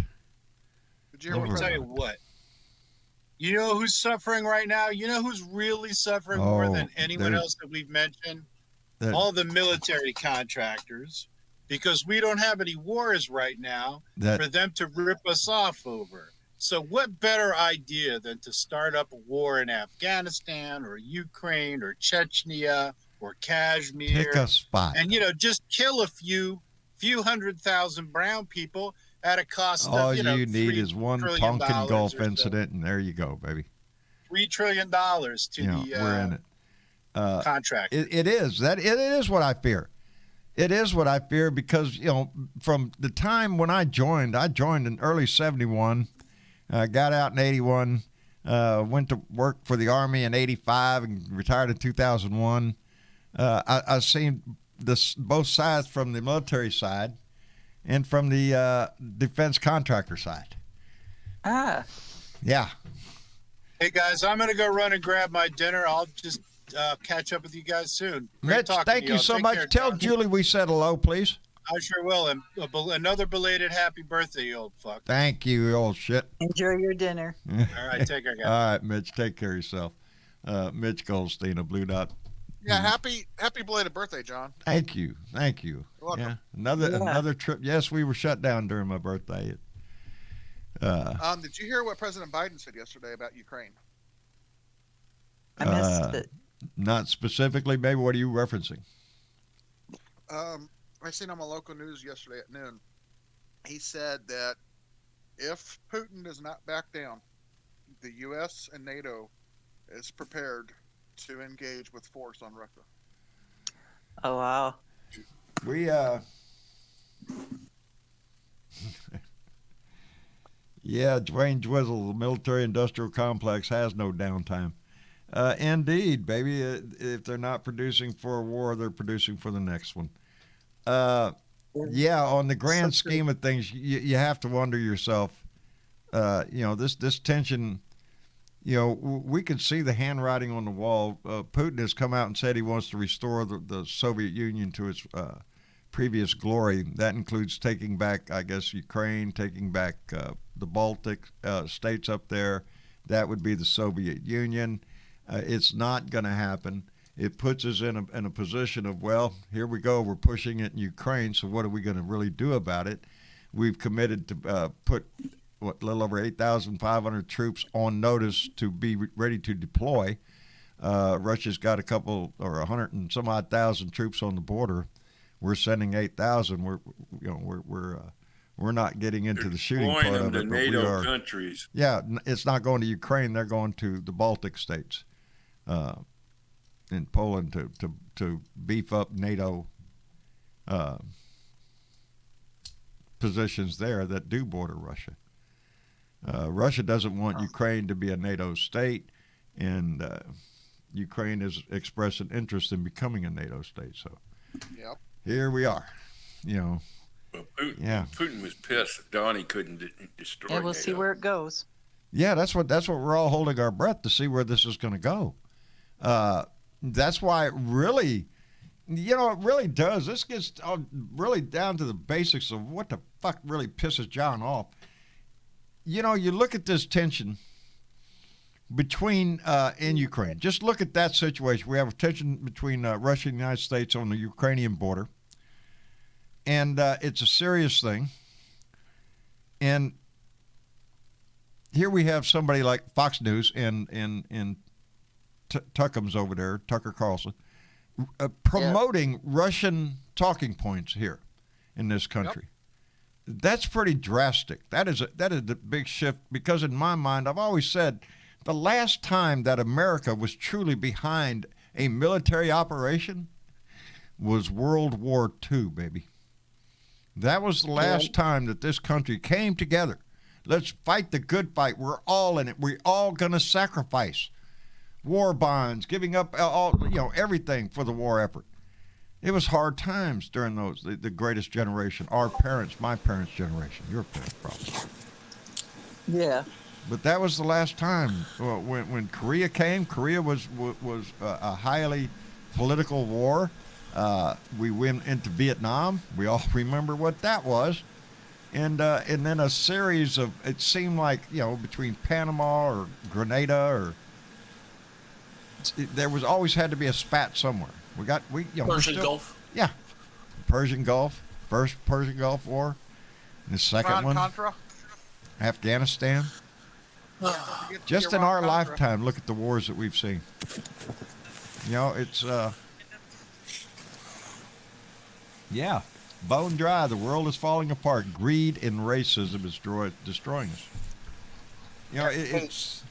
Did you hear Let me tell you what. You know who's suffering right now? You know who's really suffering more than anyone else that we've mentioned? All the military contractors, because we don't have any wars right now for them to rip us off over. So what better idea than to start up a war in Afghanistan or Ukraine or Chechnya or Kashmir? Pick a spot. And, just kill a few 100,000 brown people at a cost All of, you need $3 is one trillion Tonkin Gulf or so. incident, and there you go, baby. $3 trillion to we're in it. Contract. It is what I fear. It is what I fear because, from the time when I joined in early 71, got out in 81, went to work for the Army in 85 and retired in 2001. I've seen both sides, from the military side and from the defense contractor side. Ah. Yeah. Hey, guys, I'm going to go run and grab my dinner. I'll just catch up with you guys soon. Mitch, thank you so much. Tell Julie we said hello, please. I sure will. And another belated happy birthday, you old fuck. Thank you, you old shit. Enjoy your dinner. All right, take care, guys. All right, Mitch, take care of yourself. Mitch Goldstein of Blue Dot. Yeah, happy belated birthday, John. Thank you. You're welcome. Yeah, another trip. Yes, we were shut down during my birthday. Did you hear what President Biden said yesterday about Ukraine? I missed it. Not specifically, maybe. What are you referencing? I seen on my local news yesterday at noon. He said that if Putin does not back down, the U.S. and NATO is prepared to engage with force on Russia. Oh, wow. We, yeah, Dwayne Dwizzle, the military-industrial complex has no downtime. Indeed, baby. If they're not producing for a war, they're producing for the next one. Yeah, on the grand scheme of things, you have to wonder yourself, this tension, we can see the handwriting on the wall. Putin has come out and said he wants to restore the Soviet Union to its previous glory. That includes taking back, I guess, Ukraine, taking back the Baltic states up there. That would be the Soviet Union. It's not going to happen. It puts us in a position of, well, here we go. We're pushing it in Ukraine, so what are we going to really do about it? We've committed to put, a little over 8,500 troops on notice to be ready to deploy. Russia's got a couple or 100 and some odd thousand troops on the border. We're sending 8,000. We're not getting into the shooting part of it. NATO we are, countries. Yeah, it's not going to Ukraine. They're going to the Baltic states. In Poland to beef up NATO positions there that do border Russia. Russia doesn't want Ukraine to be a NATO state, and Ukraine has expressed an interest in becoming a NATO state. So, yep. Here we are. Putin was pissed. Donnie couldn't destroy. Yeah, we'll NATO. see where it goes. Yeah, that's what we're all holding our breath to see where this is going to go. That's why it really, it really does. This gets really down to the basics of what the fuck really pisses John off. You look at this tension between in Ukraine. Just look at that situation. We have a tension between Russia and the United States on the Ukrainian border, and it's a serious thing. And here we have somebody like Fox News and Tuckham's over there, Tucker Carlson, promoting Russian talking points here in this country. Yep. That's pretty drastic. That is a big shift, because in my mind, I've always said the last time that America was truly behind a military operation was World War II, baby. That was the last time that this country came together. Let's fight the good fight. We're all in it. We're all going to sacrifice war bonds, giving up everything for the war effort. It was hard times during those, the greatest generation, our parents, my parents' generation, your parents' probably. Yeah. But that was the last time when Korea came. Korea was a highly political war. We went into Vietnam. We all remember what that was. And then a series of, it seemed like, between Panama or Grenada there was always had to be a spat somewhere. Persian Gulf. Yeah. Persian Gulf. First Persian Gulf War. And the second one. Contra. Afghanistan. Just in our lifetime, look at the wars that we've seen. It's bone dry. The world is falling apart. Greed and racism is destroying us. It's.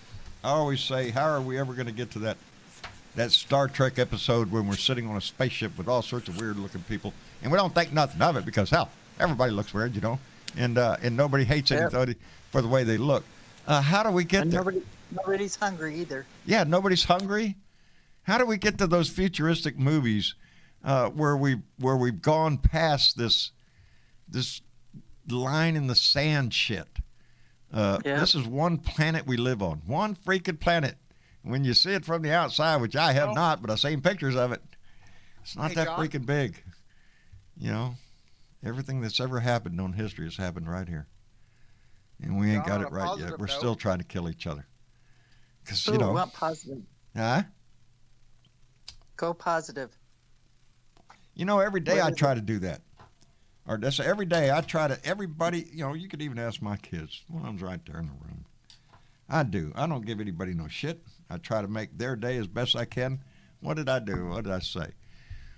I always say, how are we ever going to get to that Star Trek episode when we're sitting on a spaceship with all sorts of weird-looking people, and we don't think nothing of it because hell, everybody looks weird, and nobody hates anybody for the way they look. How do we get there? Nobody's hungry either. Yeah, nobody's hungry. How do we get to those futuristic movies where we've gone past this line in the sand shit? This is one planet we live on. One freaking planet. When you see it from the outside, which I have not, but I've seen pictures of it, it's not that John, freaking big. Everything that's ever happened in history has happened right here. And we ain't got it right yet. We're still trying to kill each other. Because, what positive? Huh? Go positive. Every day I try to do that. Or that's every day I try to, everybody, you could even ask my kids. One of them's right there in the room. I do. I don't give anybody no shit. I try to make their day as best I can. What did I do? What did I say?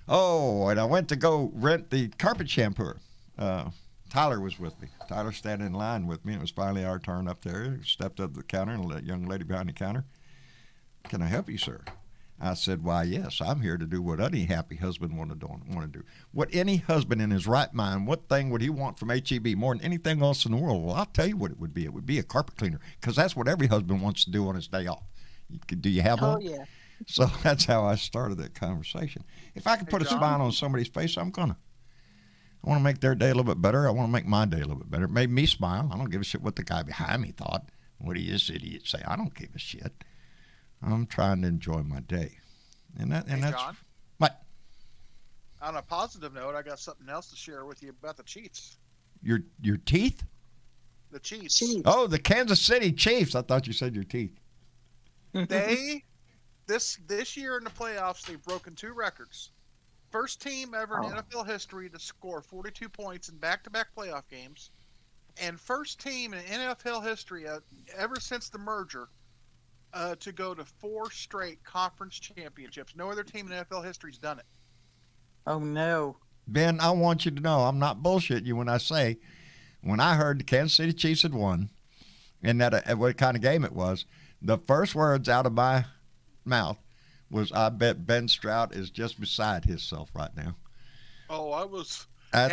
Oh, and I went to go rent the carpet shampooer. Tyler was with me. Tyler standing in line with me. It was finally our turn up there. Stepped up to the counter, and a young lady behind the counter. Can I help you, sir? I said, why, yes, I'm here to do what any happy husband want to do. What any husband in his right mind, what thing would he want from HEB more than anything else in the world? Well, I'll tell you what it would be. It would be a carpet cleaner, because that's what every husband wants to do on his day off. Do you have one? Oh, yeah. So that's how I started that conversation. If I could put a smile on somebody's face, I'm going to. I want to make their day a little bit better. I want to make my day a little bit better. It made me smile. I don't give a shit what the guy behind me thought. What did this idiot say? I don't give a shit. I'm trying to enjoy my day. And that's John, what? On a positive note, I got something else to share with you about the Chiefs. Your teeth? The Chiefs. Oh, the Kansas City Chiefs. I thought you said your teeth. They this year in the playoffs, they've broken 2 records. First team ever in NFL history to score 42 points in back-to-back playoff games, and first team in NFL history ever since the merger to go to 4 straight conference championships. No other team in NFL history's done it. Oh, no. Ben, I want you to know I'm not bullshitting you when I say when I heard the Kansas City Chiefs had won and that what kind of game it was, the first words out of my mouth was, I bet Ben Stroud is just beside himself right now. Oh, I was... You're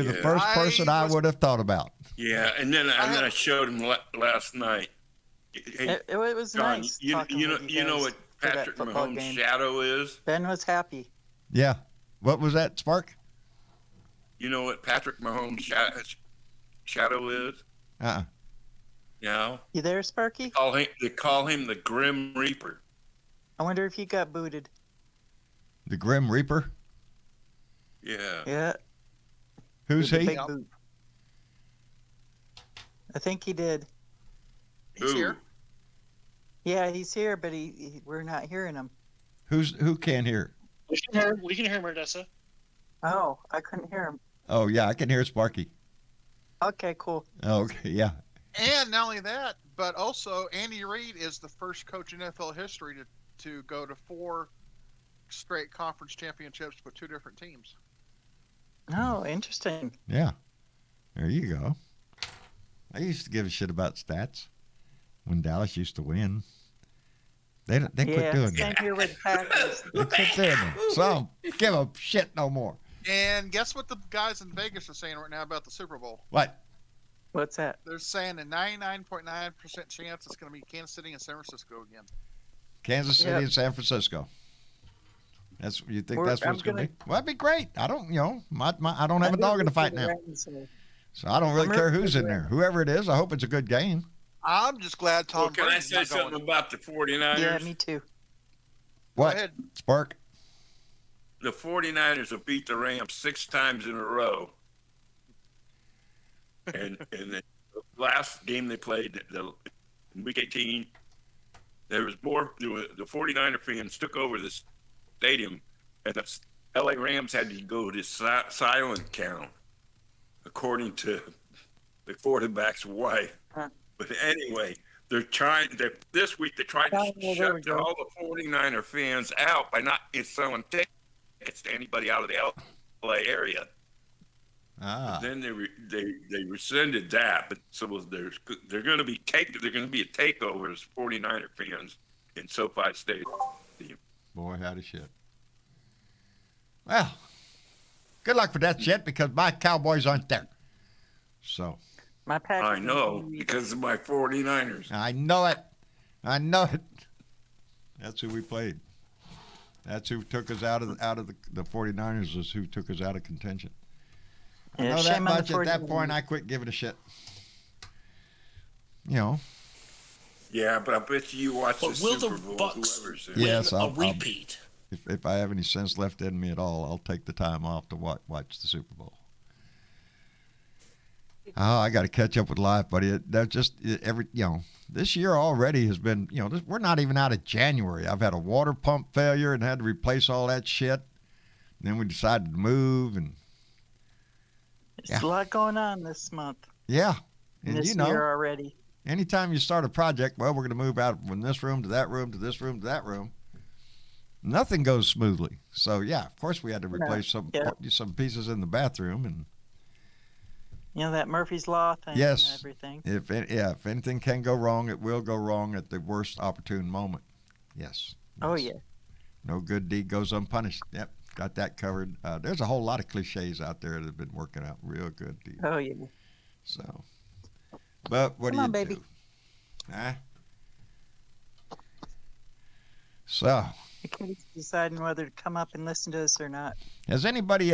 the first person I would have thought about. Yeah, and then I showed him last night. Hey, it was John, nice. You know what Patrick Mahomes' shadow is? Ben was happy. Yeah. What was that, Spark? You know what Patrick Mahomes' shadow is? Uh-uh. You know? You there, Sparky? They call him the Grim Reaper. I wonder if he got booted. The Grim Reaper? Yeah. Yeah. Who's With the he? big boot. I think he did. He's Who? here. Yeah, he's here, but we're not hearing him. Who can't hear? We can hear him, Ardessa. Oh, I couldn't hear him. Oh, yeah, I can hear Sparky. Okay, cool. Oh, okay, yeah. And not only that, but also Andy Reid is the first coach in NFL history to go to 4 straight conference championships with 2 different teams. Oh, interesting. Yeah. There you go. I used to give a shit about stats when Dallas used to win. They quit doing same that. here with Packers. They quit doing that. So give a shit no more. And guess what the guys in Vegas are saying right now about the Super Bowl? What? What's that? They're saying a 99.9% chance it's going to be Kansas City and San Francisco again. Kansas City Yep. and San Francisco. That's you think We're- that's what I'm it's going to gonna- be? Well, that'd be great. I don't, I don't have a dog in the fight now, so I don't really I'm care rooting who's for in the there. Whoever it is, I hope it's a good game. I'm just glad Tom Well, can I Brady's say not going. something about the 49ers? Yeah, me too. What? Go ahead. Spark? The 49ers have beat the Rams 6 times in a row. And the last game they played, in week 18, there was more. The 49er fans took over the stadium, and the LA Rams had to go to silent count, according to the quarterback's wife. Huh. But anyway, this week they tried Oh, to well, there we shut go. all the 49er fans out by not selling tickets to anybody out of the LA area. Ah. Then they rescinded that, but so they're going to be a takeover as 49er fans in SoFi Stadium. Boy, howdy shit. Well, good luck with that shit because my Cowboys aren't there. So My Packers. I know because of my 49ers. I know it. I know it. That's who we played. That's who took us out of the 49ers is who took us out of contention. I Yeah, know that shame on the much. At that 49ers. point, I quit giving a shit. You know. Yeah, but I bet you watch But the will Super the Bowl. Bucks Whoever's there. win Yes, a I'll- repeat? If I have any sense left in me at all, I'll take the time off to watch the Super Bowl. Oh, I got to catch up with life, buddy. That's just this year already has been, we're not even out of January. I've had a water pump failure and had to replace all that shit. Then we decided to move, and There's a lot going on this month. yeah, and This year already. anytime you start a project, well, we're going to move out from this room to that room to this room to that room. Nothing goes smoothly. So yeah, of course we had to replace some pieces in the bathroom, and That Murphy's Law thing Yes. and everything. if anything can go wrong, it will go wrong at the worst opportune moment. Yes. Oh, Yes. yeah. No good deed goes unpunished. Yep, got that covered. There's a whole lot of cliches out there that have been working out real good. Oh, yeah. So, but what Come do you on, baby. do? Huh? So, The kid's deciding whether to come up and listen to us or not. has anybody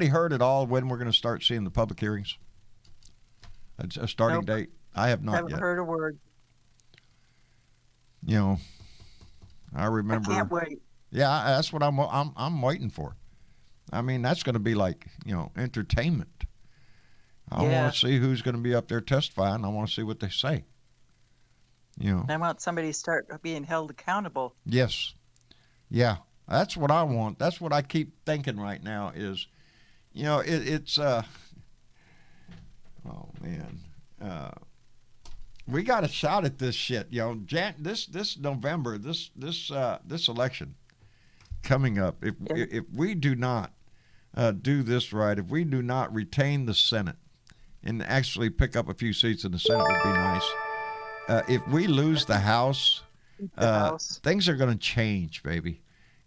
heard at all when we're going to start seeing the public hearings? A starting Nope. date? I have not Haven't yet. heard a word. I remember. I can't wait. Yeah, that's what I'm waiting for. I mean, that's going to be like, entertainment. I Yeah. want to see who's going to be up there testifying. I want to see what they say. I want somebody to start being held accountable. Yes. Yeah. That's what I want. That's what I keep thinking right now is, it's oh man. We got a shot at this shit. This November, this election coming up, if we do not do this right, if we do not retain the Senate and actually pick up a few seats in the Senate would be nice. If we lose the House, things are going to change, baby.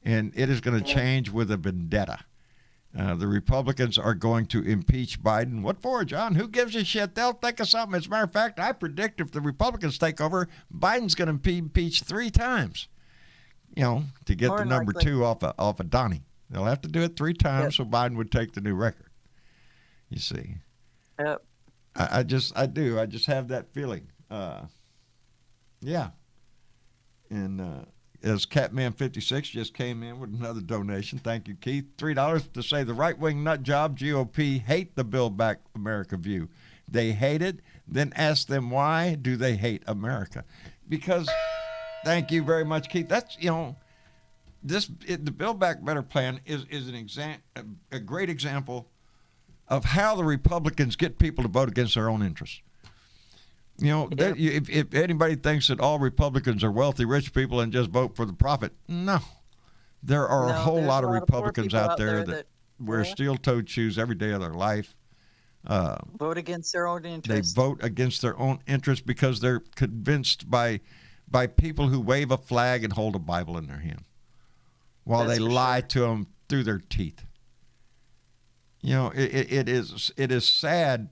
And it is going to change with a vendetta. The Republicans are going to impeach Biden. What for, John? Who gives a shit? They'll think of something. As a matter of fact, I predict if the Republicans take over, Biden's going to be impeached 3 times, to get More the number likely. 2 off of Donnie. They'll have to do it 3 times so Biden would take the new record. You see, Yep. I just have that feeling. Yeah, and as Catman56 just came in with another donation. Thank you, Keith. $3 to say the right-wing nut job GOP hate the Build Back America view. They hate it. Then ask them why do they hate America? Because, thank you very much, Keith. That's, the Build Back Better plan is a great example of how the Republicans get people to vote against their own interests. If anybody thinks that all Republicans are wealthy, rich people and just vote for the profit, no. There are a whole lot of Republicans out there that wear steel-toed shoes every day of their life. Vote against their own They interests. vote against their own interests because they're convinced by people who wave a flag and hold a Bible in their hand while That's they for lie sure. to them through their teeth. It is sad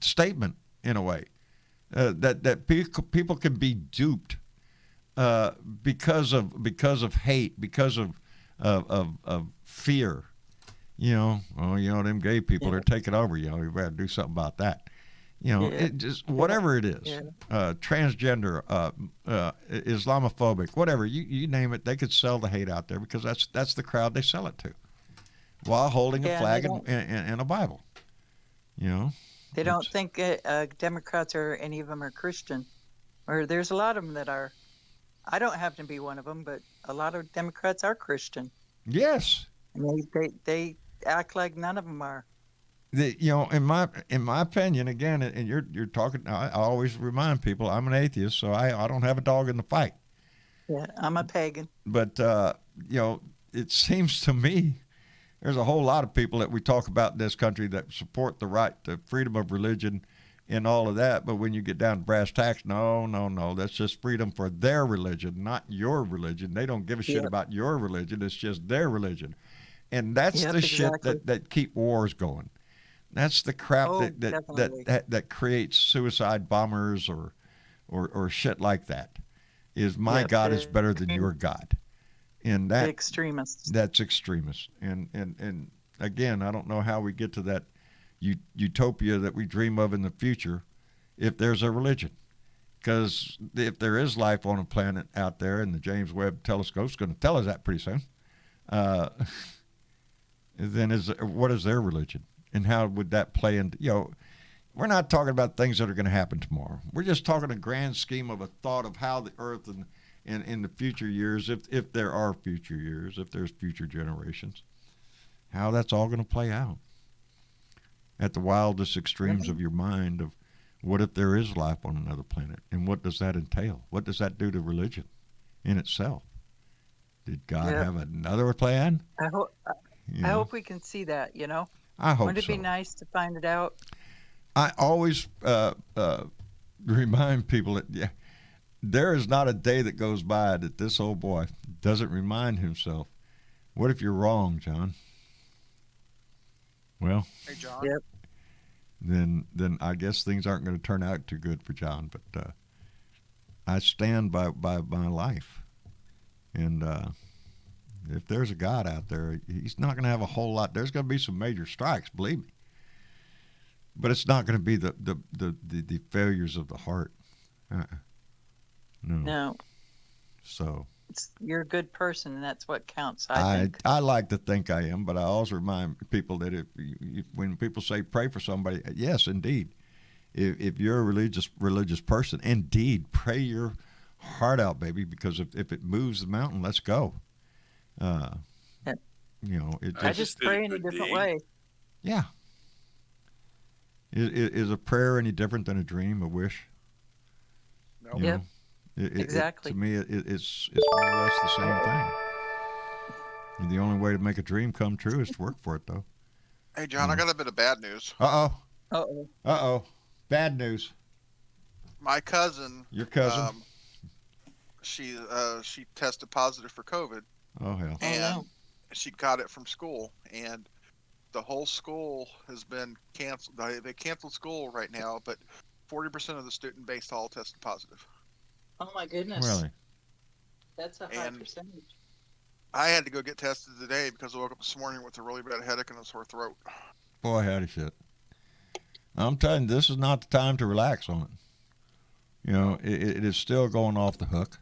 statement in a way that people can be duped because of hate, because of fear. Them gay people are taking over. You better do something about that. It just whatever it is, transgender, Islamophobic, whatever you name it, they could sell the hate out there because that's the crowd they sell it to, while holding a flag and a Bible. They don't think Democrats or any of them are Christian, or there's a lot of them that are. I don't happen to be one of them, but a lot of Democrats are Christian. Yes. And they act like none of them are. In my opinion, again, and you're talking. I always remind people I'm an atheist, so I don't have a dog in the fight. Yeah, I'm a pagan. But it seems to me there's a whole lot of people that we talk about in this country that support the right to freedom of religion and all of that. But when you get down to brass tacks, no, that's just freedom for their religion, not your religion. They don't give a shit about your religion. It's just their religion. And that's the shit that keep wars going. That's the crap that creates suicide bombers or shit like that. Is my God is better than your God. And that extremists. That's extremist. And again, I don't know how we get to that utopia that we dream of in the future if there's a religion. Because if there is life on a planet out there, and the James Webb Telescope's going to tell us that pretty soon, then what is their religion? And how would that play into, we're not talking about things that are going to happen tomorrow. We're just talking a grand scheme of a thought of how the earth and in the future years, if there are future years, if there's future generations, how that's all going to play out at the wildest extremes of your mind of what if there is life on another planet, and what does that entail? What does that do to religion in itself? Did God have another plan? I hope we can see that, I hope Wouldn't it be nice to find it out? I always remind people that there is not a day that goes by that this old boy doesn't remind himself, what if you're wrong, John? Well, Hey, John. Yep. Then I guess things aren't going to turn out too good for John. But I stand by my life, and if there's a God out there, he's not going to have a whole lot. There's going to be some major strikes, believe me. But it's not going to be the failures of the heart. No. So you're a good person, and that's what counts. I think. I like to think I am, but I also remind people that when people say pray for somebody, yes, indeed. If you're a religious person, indeed, pray your heart out, baby, because if it moves the mountain, let's go. I just pray in a different way. Yeah. Is a prayer any different than a dream, a wish? No. Yep. Exactly. To me, it's more or less the same thing. And the only way to make a dream come true is to work for it, though. Hey, John, I got a bit of bad news. Uh-oh. Bad news. My cousin. Your cousin? She tested positive for COVID. Oh, hell. And she got it from school. And the whole school has been canceled. They canceled school right now, but 40% of the student base all tested positive. Oh, my goodness. Really? That's a high percentage. I had to go get tested today because I woke up this morning with a really bad headache and a sore throat. Boy, howdy shit. I'm telling you, this is not the time to relax on it. It is still going off the hook.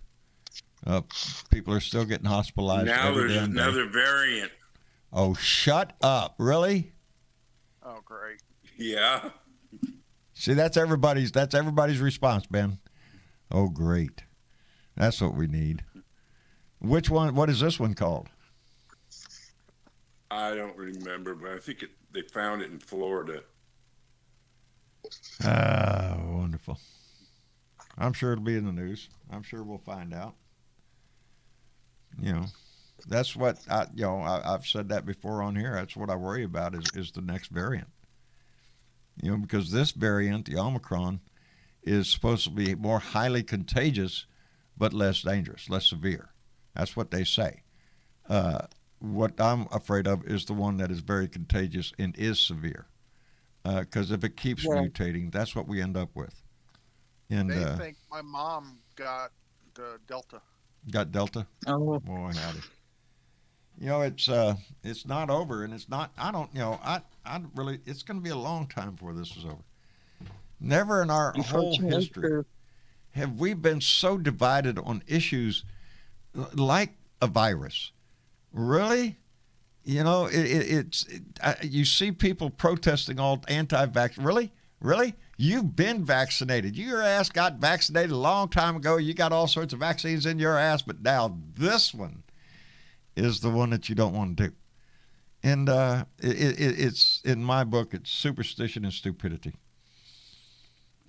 People are still getting hospitalized Now every there's damn day. another variant. Oh, shut up. Really? Oh, great. Yeah. See, that's everybody's response, Ben. Oh, great. That's what we need. Which one? What is this one called? I don't remember, but I think they found it in Florida. Ah, wonderful. I'm sure it'll be in the news. I'm sure we'll find out. That's what I've said that before on here. That's what I worry about is the next variant. Because this variant, the Omicron, is supposed to be more highly contagious, but less dangerous, less severe. That's what they say. What I'm afraid of is the one that is very contagious and is severe. Because if it keeps mutating, that's what we end up with. And they think my mom got the Delta. Got Delta? Oh, Boy, howdy. It's not over, and it's not. I don't. I really. It's going to be a long time before this is over. Never in our whole history have we been so divided on issues like a virus. Really? You see people protesting all anti-vax. Really? You've been vaccinated. Your ass got vaccinated a long time ago. You got all sorts of vaccines in your ass, but now this one is the one that you don't want to do. And it's in my book, it's superstition and stupidity.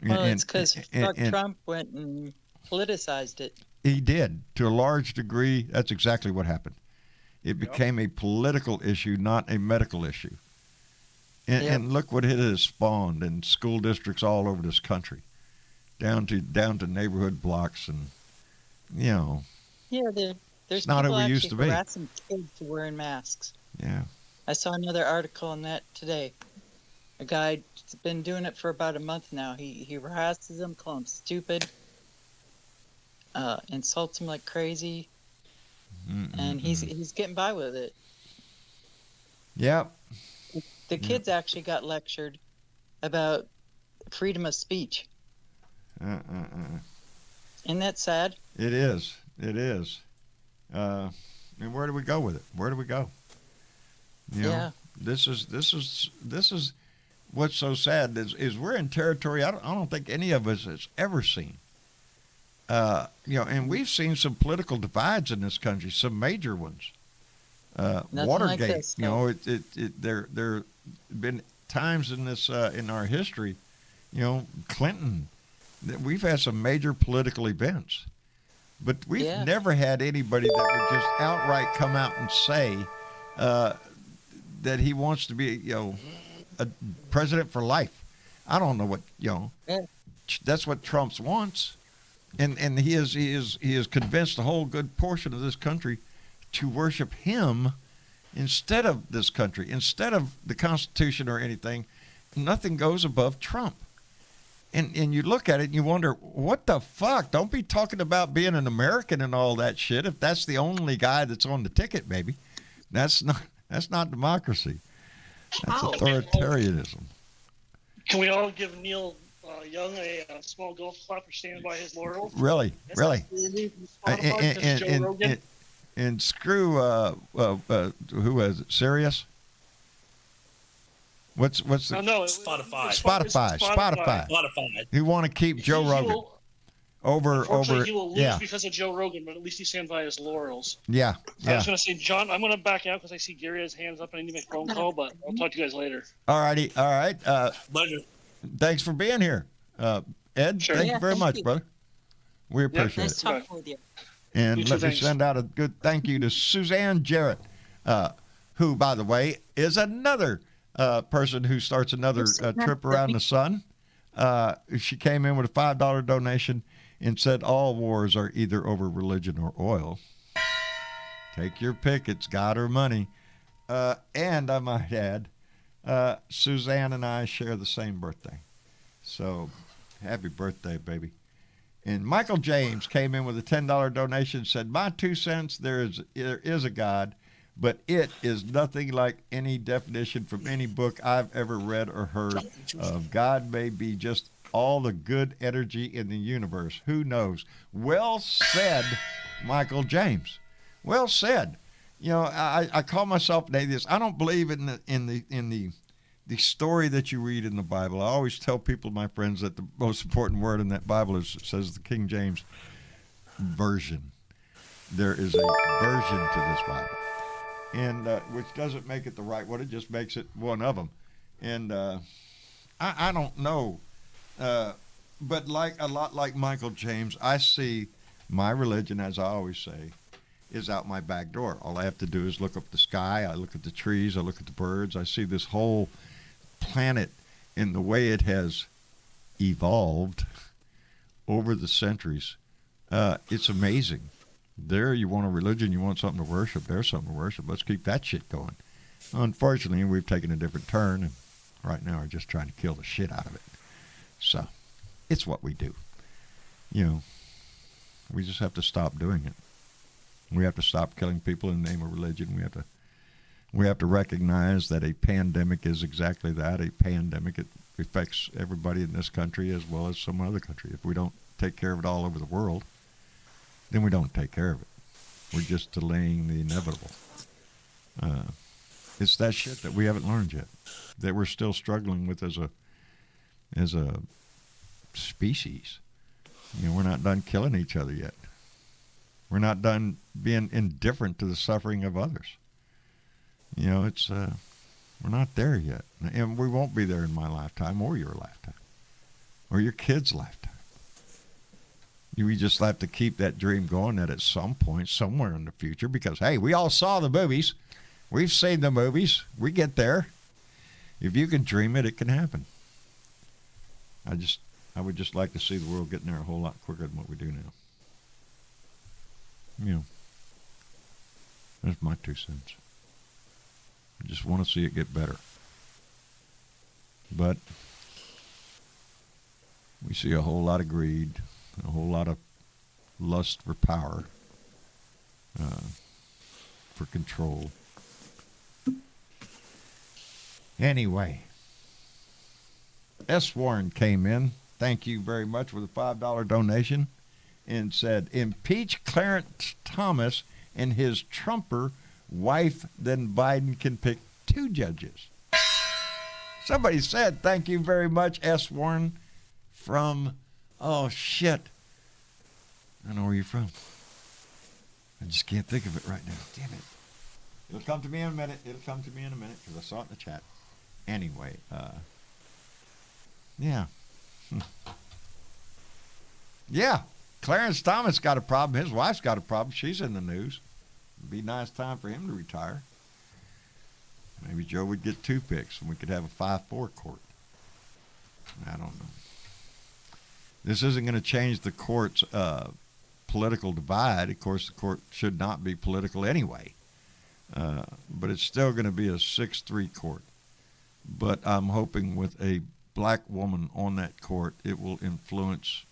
Well, it's because Trump went and politicized it. He did. To a large degree, that's exactly what happened. It became a political issue, not a medical issue. And look what it has spawned in school districts all over this country, down to neighborhood blocks, and there's not people who we actually used to be. harassing kids for wearing masks. Yeah. I saw another article on that today. A guy's been doing it for about a month now. He harasses them, calls them stupid, insults them like crazy, and he's getting by with it. Yep. The kids actually got lectured about freedom of speech. Isn't that sad? It is. And where do we go with it? Where do we go? This is what's so sad is we're in territory I don't think any of us has ever seen. And we've seen some political divides in this country, some major ones. Watergate, like this, there been times in this in our history, Clinton, that we've had some major political events, but we've never had anybody that would just outright come out and say that he wants to be, a president for life. I don't know what, that's what Trump's wants, and he is convinced a whole good portion of this country to worship him instead of this country, instead of the Constitution or anything. Nothing goes above Trump. And you look at it and you wonder, what the fuck? Don't be talking about being an American and all that shit if that's the only guy that's on the ticket, baby. That's not democracy. That's authoritarianism. Can we all give Neil Young a small golf clap for standing by his laurels? Really? And And screw who was it? Sirius? What's the Spotify? Who want to keep Joe Rogan over? He will lose because of Joe Rogan, but at least he stands by his laurels. Yeah. I was going to say, John, I'm going to back out because I see Gary has hands up and I need to make a phone call, but I'll talk to you guys later. All righty. All right. Pleasure. Thanks for being here, Ed. Sure. Thank you very much, brother. We appreciate Nice it. talking with you. And let me send out a good thank you to Suzanne Jarrett, who, by the way, is another person who starts another trip around the sun. She came in with a $5 donation and said all wars are either over religion or oil. Take your pick. It's God or money. And I might add, Suzanne and I share the same birthday. So happy birthday, baby. And Michael James came in with a $10 donation, said, my 2 cents, there is a God, but it is nothing like any definition from any book I've ever read or heard of. God may be just all the good energy in the universe. Who knows? Well said, Michael James. Well said. You know, I call myself an atheist. I don't believe in the story that you read in the Bible. I always tell people, my friends, that the most important word in that Bible is, it says the King James version. There is a version to this Bible, and which doesn't make it the right one. It just makes it one of them. And I don't know, but like a lot like Michael James, I see my religion, as I always say, is out my back door. All I have to do is look up the sky. I look at the trees. I look at the birds. I see this whole planet in the way it has evolved over the centuries. It's amazing. There, you want a religion, you want something to worship, there's something to worship. Let's keep that shit going. Unfortunately, we've taken a different turn, and right now we're just trying to kill the shit out of it. So, it's what we do. You know, we just have to stop doing it. We have to stop killing people in the name of religion. We have to recognize that a pandemic is exactly that, a pandemic. It affects everybody in this country as well as some other country. If we don't take care of it all over the world, then we don't take care of it. We're just delaying the inevitable. It's that shit that we haven't learned yet, that we're still struggling with as a species. You know, we're not done killing each other yet. We're not done being indifferent to the suffering of others. You know, it's we're not there yet, and we won't be there in my lifetime or your lifetime or your kid's lifetime. We just have to keep that dream going, that at some point, somewhere in the future, because hey, we all saw the movies, we've seen the movies, we get there. If you can dream it, it can happen. I would just like to see the world getting there a whole lot quicker than what we do now. You know, that's my 2 cents. I just want to see it get better. But we see a whole lot of greed, a whole lot of lust for power, for control. Anyway, S. Warren came in. Thank you very much for the $5 donation, and said, impeach Clarence Thomas and his Trumper wife, then Biden can pick 2 judges. Somebody said, thank you very much, S. Warren, from, oh shit, I know where you're from. I just can't think of it right now. Damn it. It'll come to me in a minute. Because I saw it in the chat. Anyway, yeah. Yeah. Clarence Thomas got a problem. His wife's got a problem. She's in the news. It'd be a nice time for him to retire. Maybe Joe would get 2 picks and we could have a 5-4 court. I don't know. This isn't going to change the court's political divide. Of course, the court should not be political anyway. But it's still going to be a 6-3 court. But I'm hoping with a black woman on that court, it will influence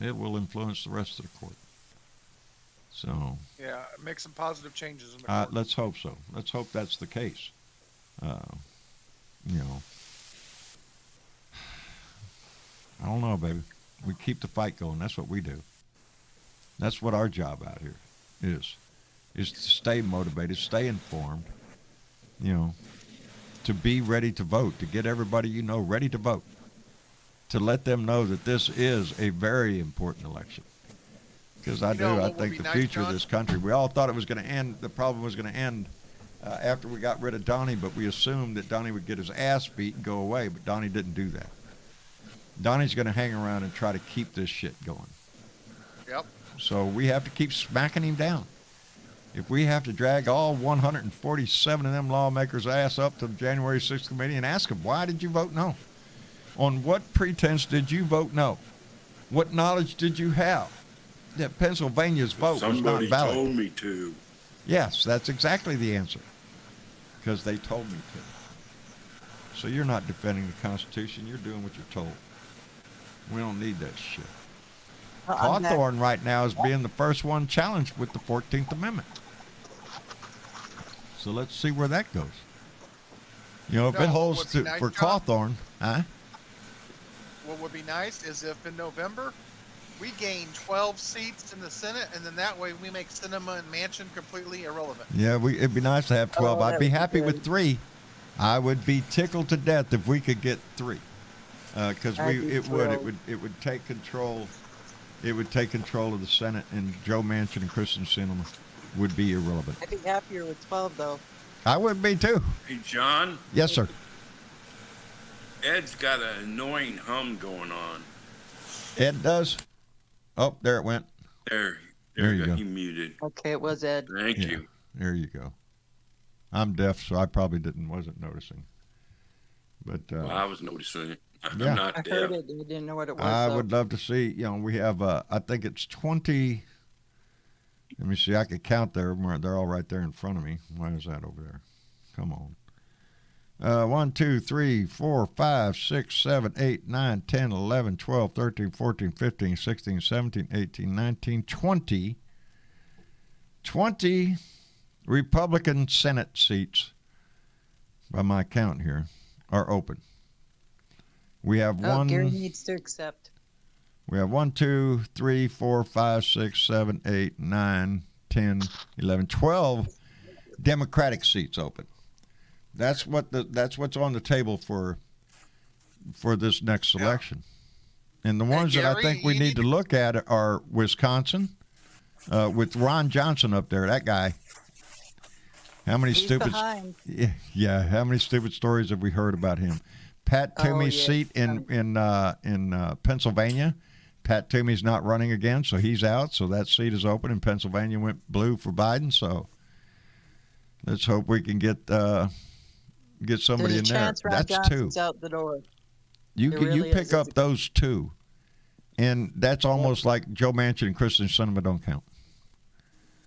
the rest of the court. So yeah, make some positive changes in the court. Let's hope so. Let's hope that's the case. You know, I don't know, baby. We keep the fight going. That's what we do. That's what our job out here is to stay motivated, stay informed, you know, to be ready to vote, to get everybody you know ready to vote, to let them know that this is a very important election. Because I think the future of this country, we all thought it was going to end, the problem was going to end after we got rid of Donnie, but we assumed that Donnie would get his ass beat and go away, but Donnie didn't do that. Donnie's going to hang around and try to keep this shit going. Yep. So we have to keep smacking him down. If we have to drag all 147 of them lawmakers' ass up to the January 6th committee and ask them, why did you vote no? On what pretense did you vote no? What knowledge did you have that Pennsylvania's vote was not valid? Somebody told me to. Yes, that's exactly the answer. Because they told me to. So you're not defending the Constitution. You're doing what you're told. We don't need that shit. I'm back. Hawthorne right now is being the first one challenged with the 14th Amendment. So let's see where that goes. You know, if No, it holds what'd be nice, for John? Hawthorne, huh? What would be nice is if in November we gain 12 seats in the Senate, and then that way we make cinema and mansion completely irrelevant. Yeah, it'd be nice to have 12. Oh, I'd that be would be happy with good. 3. I would be tickled to death if we could get 3. Because I'd be thrilled. it would take control. It would take control of the Senate, and Joe Manchin and Kristen Sinema would be irrelevant. I'd be happier with 12, though. I would be too. Hey, John, Yes, sir. Ed's got an annoying hum going on. Ed does. Oh, there it went. There There you you go. go. He muted. Okay, it was Ed. Thank Yeah. you. There you go. I'm deaf, so I probably wasn't noticing. But Well, I was noticing it. I'm Yeah. not I deaf. heard it. I didn't know what it was. I though. would love to see. You know, we have. I think it's 20. Let me see. I could count there. They're all right there in front of me. Why is that over there? Come on. 1, 2, 3, 4, 5, 6, 7, 8, 9, 10, 11, 12, 13, 14, 15, 16, 17, 18, 19, 20. 20 Republican Senate seats, by my count here, are open. We have Oh, one. Gary needs to accept. We have 1, 2, 3, 4, 5, 6, 7, 8, 9, 10, 11, 12 Democratic seats open. That's what's on the table for this next election. And the ones that I Gary, think we you need need to look at are Wisconsin, with Ron Johnson up there. That guy. How many He's stupid? behind. Yeah. How many stupid stories have we heard about him? Pat Oh, Toomey's yes. seat in Pennsylvania. Pat Toomey's not running again, so he's out. So that seat is open, and Pennsylvania went blue for Biden. So let's hope we can get somebody There's a in there. chance Ron That's Johnson's 2. out the door. You There can really pick is. up those 2, and that's almost like Joe Manchin and Kristen Sinema don't count.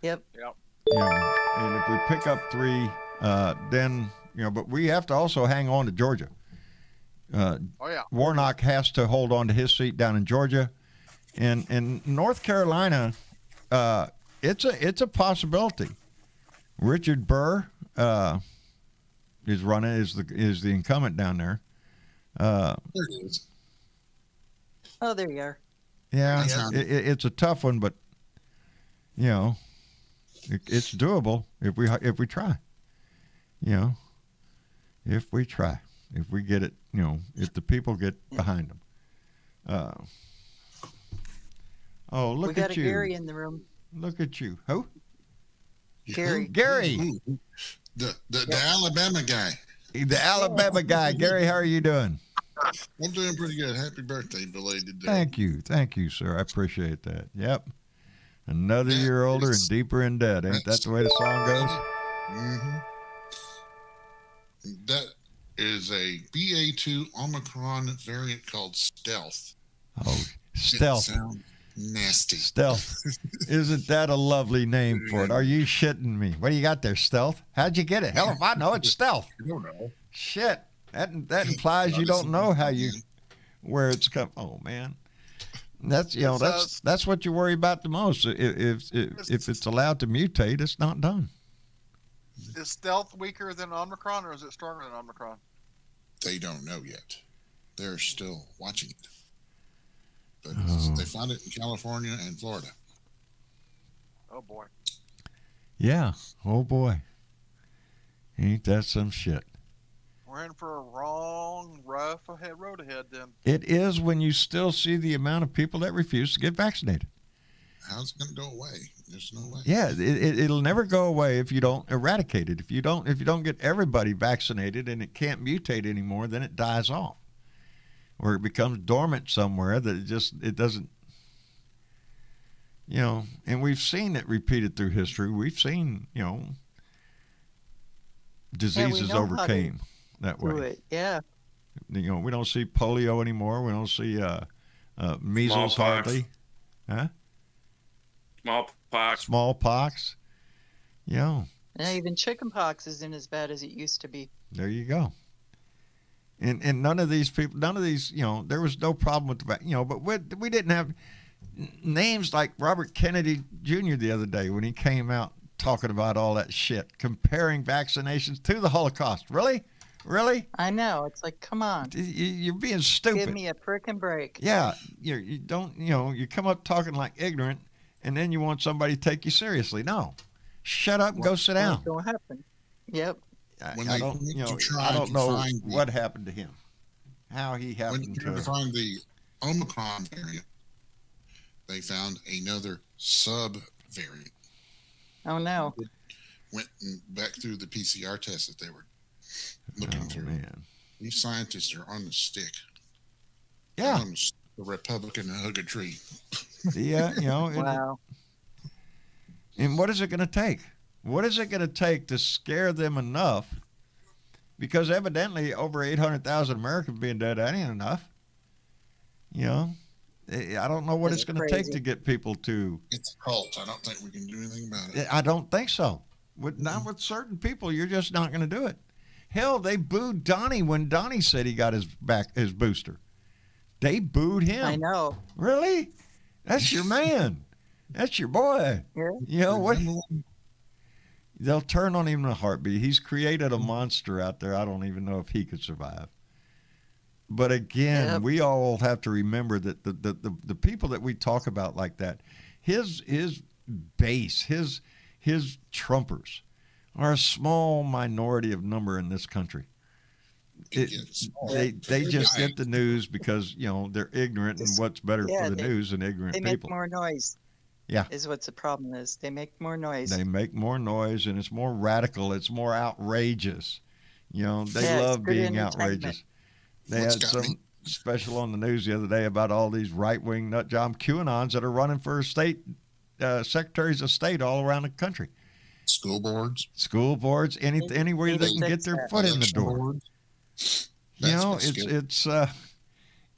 Yep. You know, and if we pick up 3, then but we have to also hang on to Georgia. Oh yeah. Warnock has to hold on to his seat down in Georgia, and in North Carolina, it's a possibility. Richard Burr is running is the incumbent down there. There it is. Oh, there you are. Yeah, Yeah. it's a tough one, but it's doable if we try. If we try, if we get it, if the people get behind them. Oh, look We got at a you! Gary in the room. Look at you! Who? Gary. Gary, Who? The Alabama guy. the Alabama guy. Gary, how are you doing? I'm doing pretty good. Happy birthday, belated day. Thank you, sir. I appreciate that. Yep, another That year older is- and deeper in debt. Ain't that the way the song goes? Mm-hmm. That is a BA2 Omicron variant called Stealth. Oh, It stealth. sounds nasty. Stealth. Isn't that a lovely name for it? Are you shitting me? What do you got there, Stealth? How'd you get it? Hell if I know, it's Stealth. I don't know. Shit. That implies you don't know where it's come. Oh man. That's that's what you worry about the most. If it's allowed to mutate, it's not done. Is stealth weaker than Omicron, or is it stronger than Omicron? They don't know yet. They're still watching it. But Oh. they found it in California and Florida. Oh boy. Yeah. Oh boy. Ain't that some shit? We're in for a rough road ahead then. It is when you still see the amount of people that refuse to get vaccinated. How's it going to go away? There's no way. Yeah, it'll never go away if you don't eradicate it. If you don't get everybody vaccinated and it can't mutate anymore, then it dies off, or it becomes dormant somewhere that it doesn't. And we've seen it repeated through history. We've seen diseases know how to overcame that Do way. it. Yeah. We don't see polio anymore. We don't see measles Smallpox. hardly. Huh? Smallpox. Smallpox. And even chickenpox isn't as bad as it used to be. There you go. And none of these people, there was no problem with the but we didn't have. names like Robert Kennedy Jr. the other day when he came out talking about all that shit, comparing vaccinations to the Holocaust. Really? Really? I know. It's like, come on. You're being stupid. Give me a frickin' break. Yeah, you don't, you come up talking like ignorant, and then you want somebody to take you seriously. No, shut up and go sit down. What's going to happen? Yep. I don't, I don't know what happened to him, how he happened to find the Omicron variant. They found another sub variant. Oh no! Went back through the PCR test that they were looking through. Man. These scientists are on the stick. Yeah. On the Republican hug a tree. Yeah, Wow. And what is it going to take? What is it going to take to scare them enough? Because evidently over 800,000 Americans being dead, that ain't enough. I don't know what it's going to take to get people to. It's a cult. I don't think we can do anything about it. I don't think so. Not with certain people, you're just not going to do it. Hell, they booed Donnie when Donnie said he got his booster. They booed him. I know. Really? That's your man. That's your boy. Yeah. You know what? They'll turn on him in a heartbeat. He's created a monster out there. I don't even know if he could survive. But again, we all have to remember that the people that we talk about like that, his base, his Trumpers are a small minority of number in this country. They just get the news because they're ignorant and what's better for the news than ignorant people. They make more noise. Yeah, is what the problem is. They make more noise. They make more noise, and it's more radical. It's more outrageous. They love being outrageous. They had some special on the news the other day about all these right-wing nutjob QAnons that are running for state secretaries of state all around the country. School boards, anywhere they can get their foot in the door. It's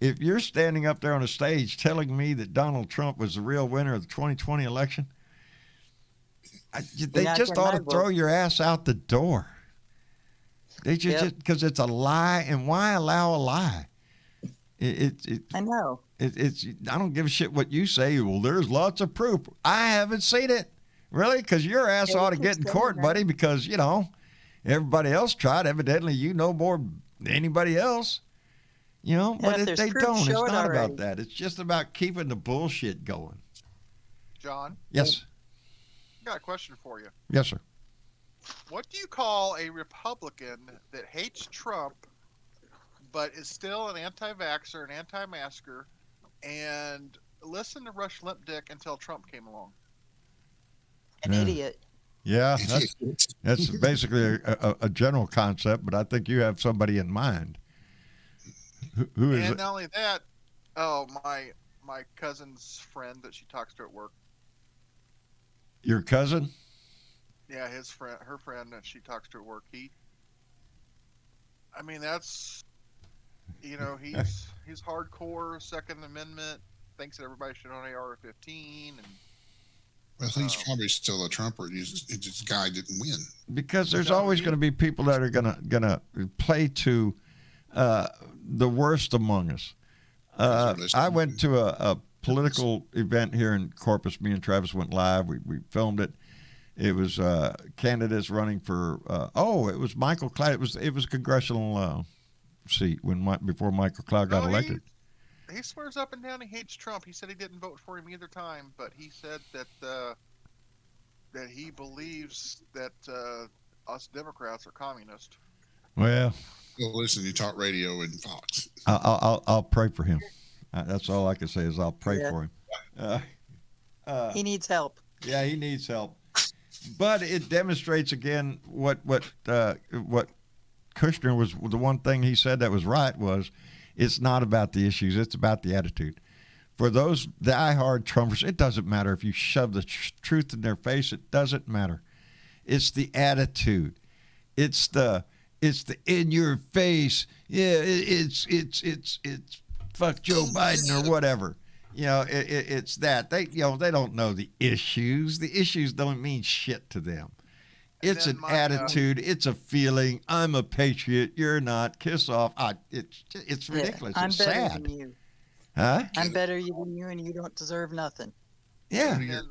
if you're standing up there on a stage telling me that Donald Trump was the real winner of the 2020 election, they just ought to throw your ass out the door. They just because it's a lie, and why allow a lie? I know. I don't give a shit what you say. Well, there's lots of proof. I haven't seen it. Really? Because your ass ought to get in court, buddy, because, everybody else tried. Evidently, you know more than anybody else. But if they don't, it's not about that. It's just about keeping the bullshit going. John? Yes? I got a question for you. Yes, sir. What do you call a Republican that hates Trump but is still an anti-vaxxer, an anti-masker, and listened to Rush Limp Dick until Trump came along? An idiot. Yeah, that's basically a general concept, but I think you have somebody in mind. Who is it? And not only that, my cousin's friend that she talks to at work. Your cousin? Yeah, her friend that she talks to at work. That's, he's hardcore Second Amendment, thinks that everybody should own AR-15, and. Well, he's probably still a Trumper. This guy didn't win. Because there's always going to be people that are gonna play to the worst among us. I went to a political event here in Corpus. Me and Travis went live. We filmed it. It was candidates running for. It was Michael Cloud. It was a congressional seat before Michael Cloud got elected. He swears up and down he hates Trump. He said he didn't vote for him either time, but he said that he believes that us Democrats are communist. Well, listen, you talk radio and Fox. I'll pray for him. That's all I can say is I'll pray for him. He needs help. Yeah, he needs help. But it demonstrates again what Kushner was. The one thing he said that was right was, it's not about the issues. It's about the attitude. For those diehard Trumpers, it doesn't matter if you shove the truth in their face. It doesn't matter. It's the attitude. It's the in your face. Yeah, it's fuck Joe Biden or whatever. It's that they don't know the issues. The issues don't mean shit to them. It's an attitude. It's a feeling. I'm a patriot. You're not. Kiss off. It's ridiculous. I'm it's better sad. than you. Huh? I'm better than you, and you don't deserve nothing. Yeah. Your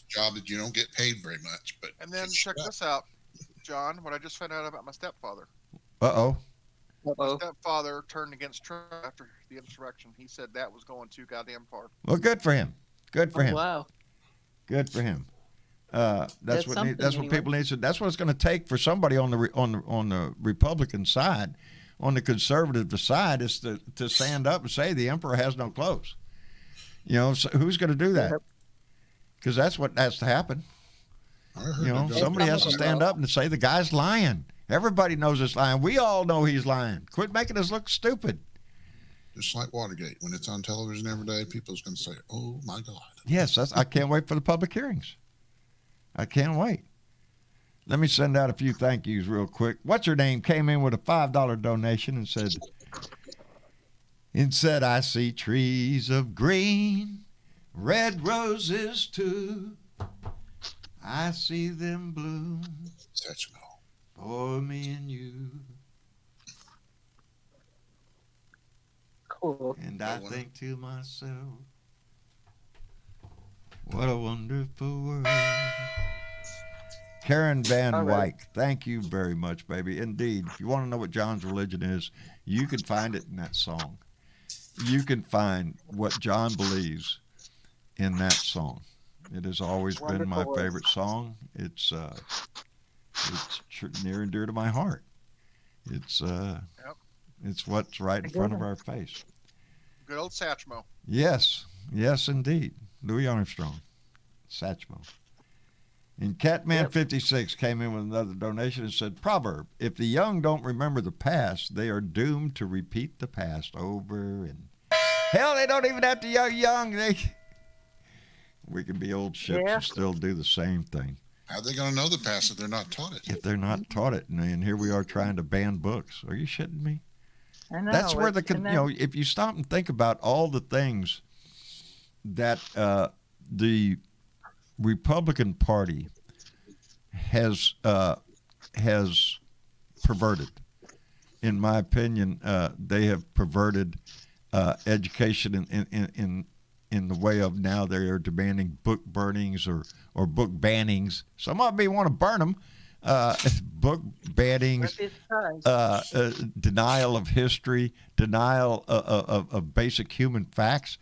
job that you don't get paid very much, but And then check this out, John. What I just found out about my stepfather. Uh-oh. My stepfather turned against Trump after the insurrection. He said that was going too goddamn far. Well, good for him. Good for him. Wow. Good for him. That's what anyway. people need to. That's what it's going to take for somebody on the Republican side, on the conservative side, is to stand up and say the emperor has no clothes. You know, so who's going to do that? Because that's what has to happen. You know, somebody has to stand up and say the guy's lying. Everybody knows he's lying. We all know he's lying. Quit making us look stupid. Just like Watergate, when it's on television every day, people's going to say, "Oh my God." Yes, I can't wait for the public hearings. I can't wait. Let me send out a few thank yous real quick. What's her name came in with a $5 donation and said, "I see trees of green, red roses too. I see them bloom for me and you." Cool. And I think to myself, what a wonderful world. Karen Van Wyck, thank you very much, baby. Indeed, if you want to know what John's religion is, you can find it in that song. You can find what John believes in that song. It has always been my favorite song. It's near and dear to my heart. It's what's right in front of our face. Good old Satchmo. Yes, indeed. Louis Armstrong, Satchmo. And Catman56 came in with another donation and said, "Proverb, if the young don't remember the past, they are doomed to repeat the past over and..." Hell, they don't even have to young. We can be old ships and still do the same thing. How are they going to know the past if they're not taught it? If they're not taught it. And here we are trying to ban books. Are you shitting me? I know. That's where if you stop and think about all the things that the Republican Party has perverted. In my opinion, they have perverted education in the way of now they are demanding book burnings or book bannings. Some of me want to burn them. Book bannings, denial of history, denial of basic human facts.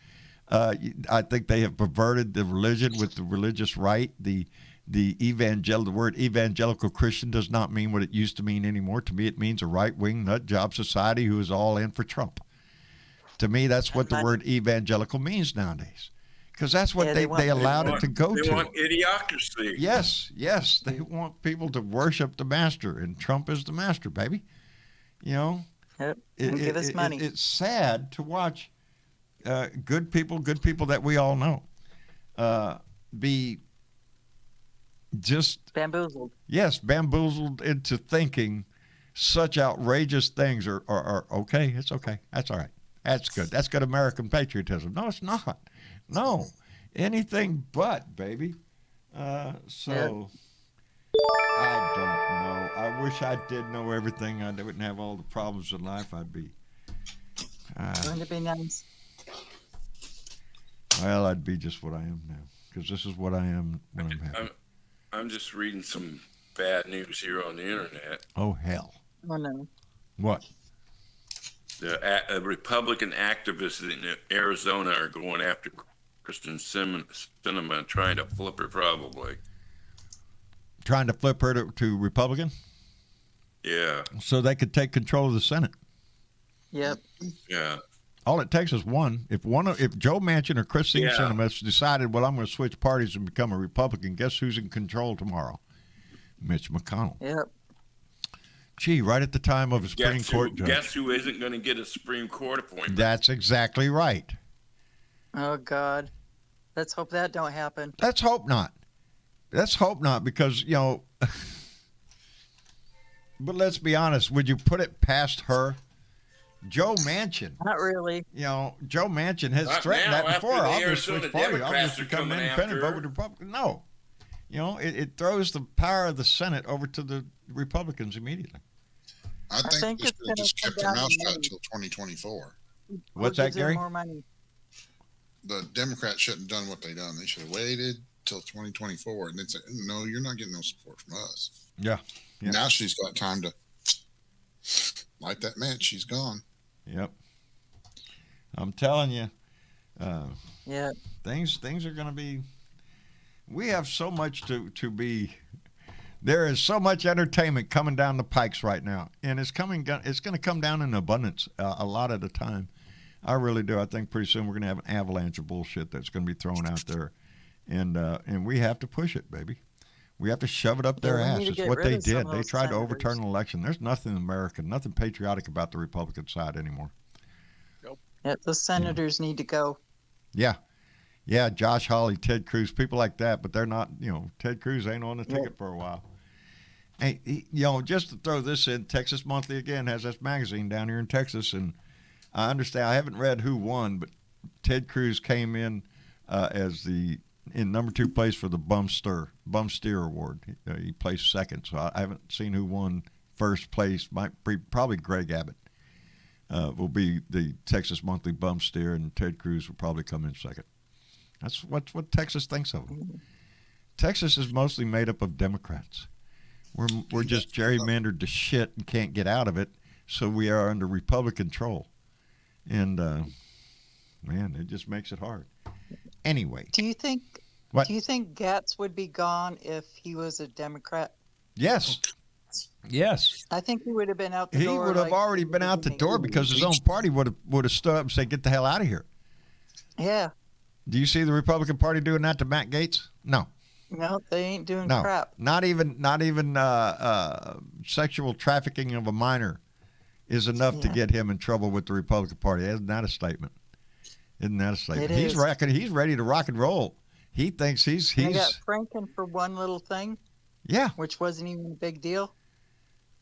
I think they have perverted the religion with the religious right. The word evangelical Christian does not mean what it used to mean anymore. To me, it means a right-wing nut job society who is all in for Trump. To me, that's what the word evangelical means nowadays. Because that's what they allowed it to go to. They want idiocracy. Yes. They want people to worship the master, and Trump is the master, baby. You know? Yep. Give us money. It's sad to watch good people that we all know, be just bamboozled. Yes, bamboozled into thinking such outrageous things are okay. It's okay. That's all right. That's good. That's good American patriotism. No, it's not. No, anything but, baby. I don't know. I wish I did know everything. I wouldn't have all the problems in life. I'd be. Wouldn't it be nice? Well, I'd be just what I am now, because this is what I am when I'm happy. I'm just reading some bad news here on the internet. Oh, hell. Oh, no. What? The Republican activists in Arizona are going after Kristen Sinema, trying to flip her probably. Trying to flip her to Republican? Yeah. So they could take control of the Senate. Yep. Yeah. All it takes is one. If Joe Manchin or Christine Sinema decided, well, I'm going to switch parties and become a Republican, guess who's in control tomorrow? Mitch McConnell. Yep. Gee, right at the time of a Supreme Court judge. Guess who isn't going to get a Supreme Court appointment? That's exactly right. Oh, God. Let's hope that don't happen. Let's hope not. Let's hope not, because, you know, but let's be honest. Would you put it past her? Joe Manchin. Not really. You know, Joe Manchin has threatened that before. I'll just switch party. I'll just become an independent, vote with the Republican. No. You know, it throws the power of the Senate over to the Republicans immediately. I think they should have just kept their mouth shut until 2024. What's that, Gary? More money. the Democrats shouldn't have done what they done. They should have waited till 2024 and then say, no, you're not getting no support from us. Yeah. Now she's got time to light that match. She's gone. Yep. I'm telling you. Yeah. Things are going to be. We have so much to be. There is so much entertainment coming down the pikes right now, and it's going to come down in abundance a lot at a time. I really do. I think pretty soon we're going to have an avalanche of bullshit that's going to be thrown out there, and we have to push it, baby. We have to shove it up their ass. It's what they did. They tried to overturn an election. There's nothing American, nothing patriotic about the Republican side anymore. Nope. Yeah, the senators need to go. Yeah. Yeah, Josh Hawley, Ted Cruz, people like that, but they're not, Ted Cruz ain't on the ticket for a while. Hey, just to throw this in, Texas Monthly, again, has this magazine down here in Texas, and I understand, I haven't read who won, but Ted Cruz came in in number 2 place for the Bum Steer Award. He placed second, so I haven't seen who won first place. Might be probably Greg Abbott will be the Texas Monthly Bum Steer, and Ted Cruz will probably come in second. That's what Texas thinks of him. Texas is mostly made up of Democrats. We're just gerrymandered to shit and can't get out of it, so we are under Republican control. And man, it just makes it hard. Anyway, Do you think Gatz would be gone if he was a Democrat? Yes. I think he would have been out the He door. would have already been out the door because his own party would have stood up and said, "Get the hell out of here." Yeah. Do you see the Republican Party doing that to Matt Gaetz? No. No, they ain't doing No. crap. Not even sexual trafficking of a minor is enough to get him in trouble with the Republican Party. Isn't that a statement? It He's is. He's ready to rock and roll. He thinks he's They got Franken for one little thing, yeah. which wasn't even a big deal.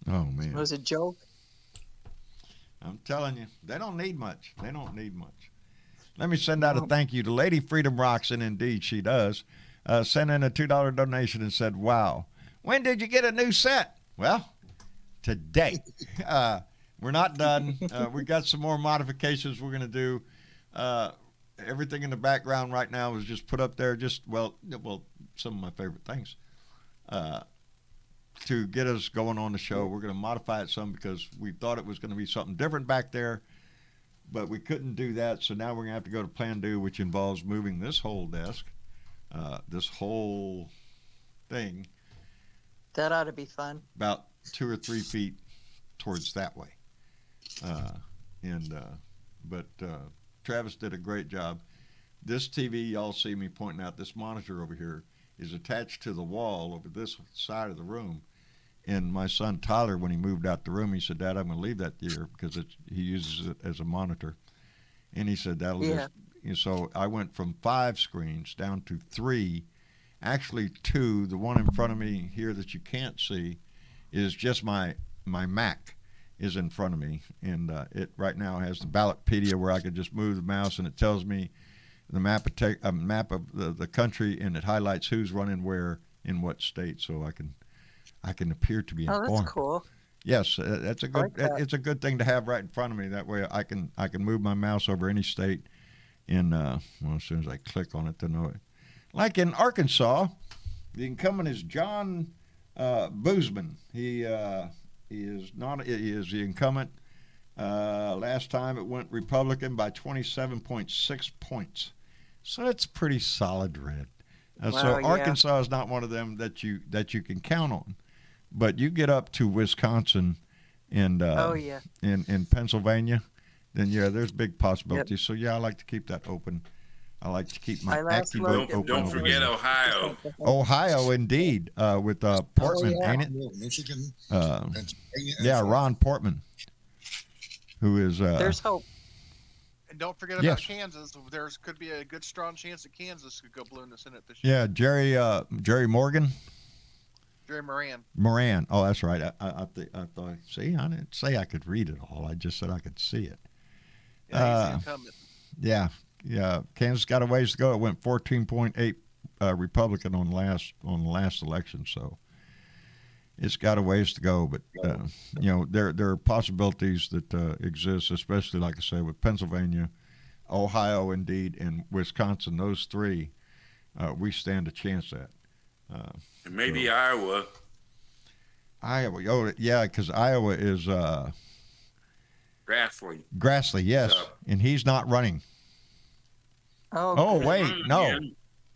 Oh man. It was a joke. I'm telling you, they don't need much. Let me send out a thank you to Lady Freedom Rocks, and indeed she does. Sent in a $2 donation and said, "Wow, when did you get a new set?" Well, today. We're not done. We got some more modifications we're going to do. Everything in the background right now is just put up there. Well, some of my favorite things. To get us going on the show, we're going to modify it some because we thought it was going to be something different back there, but we couldn't do that. So now we're going to have to go to Plan Do, which involves moving this whole desk, this whole thing. That ought to be fun. About 2 or 3 feet towards that way. But Travis did a great job. This TV, y'all see me pointing out, this monitor over here is attached to the wall over this side of the room. And my son Tyler, when he moved out the room, he said, "Dad, I'm going to leave that here because he uses it as a monitor." And he said, "That'll just." So I went from 5 screens down to 3, actually 2. The one in front of me here that you can't see is just my Mac is in front of me, and it right now has the Ballotpedia where I could just move the mouse and it tells me the map of the country, and it highlights who's running where in what state, so I can appear to be informed. Oh, that's cool. Yes, that's a good. Like that. It's a good thing to have right in front of me. That way, I can move my mouse over any state, and as soon as I click on it, to know it. Like in Arkansas, the incumbent is John Boozman. He is the incumbent. Last time it went Republican by 27.6 points, so it's pretty solid red. So Arkansas is not one of them that you can count on. But you get up to Wisconsin and in Pennsylvania, then there's big possibilities. So I like to keep that open. I like to keep my active vote open. Don't forget Ohio. Ohio, indeed, with Portman, ain't it? Michigan, Pennsylvania. Ron Portman, who is. There's hope. And don't forget about Kansas. There's could be a good strong chance that Kansas could go blue in the Senate this year. Yeah, Jerry Morgan. Jerry Moran. Moran. Oh, that's right. I thought. See, I didn't say I could read it all. I just said I could see it. Yeah, he's the incumbent. Yeah. Kansas got a ways to go. It went 14.8 Republican on the last election, so it's got a ways to go. But there are possibilities that exist, especially like I say with Pennsylvania, Ohio, indeed, and Wisconsin, those three, we stand a chance at. And maybe Iowa. Iowa, oh yeah, because Iowa is Grassley, yes, and he's not running. Oh, good. Wait,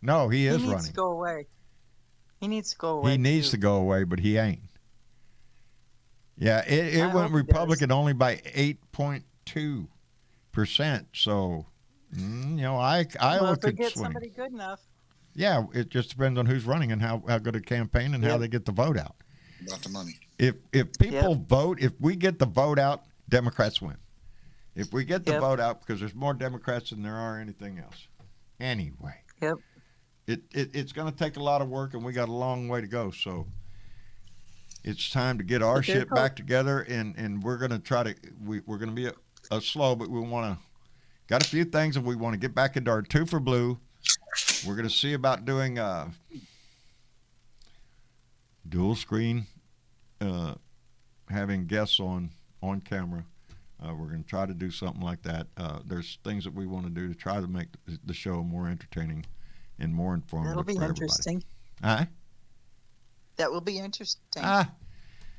no, he is He needs running. to go away. He needs to go away. He needs to go away, but he ain't. Yeah, it went Republican only by 8.2%. So, Iowa if they could get swing. somebody good enough. Yeah, it just depends on who's running and how good a campaign and how they get the vote out. About the money. If people vote, if we get the vote out, Democrats win. If we get the vote out, because there's more Democrats than there are anything else. Anyway. Yep. It's going to take a lot of work, and we got a long way to go. So it's time to get our shit back together, and we're going to try to we're going to be a slow, but we want to got a few things that we want to get back into our 2 for Blue. We're going to see about doing dual screen, having guests on camera. We're going to try to do something like that. There's things that we want to do to try to make the show more entertaining and more informative. That'll be for interesting. Everybody. That will be interesting.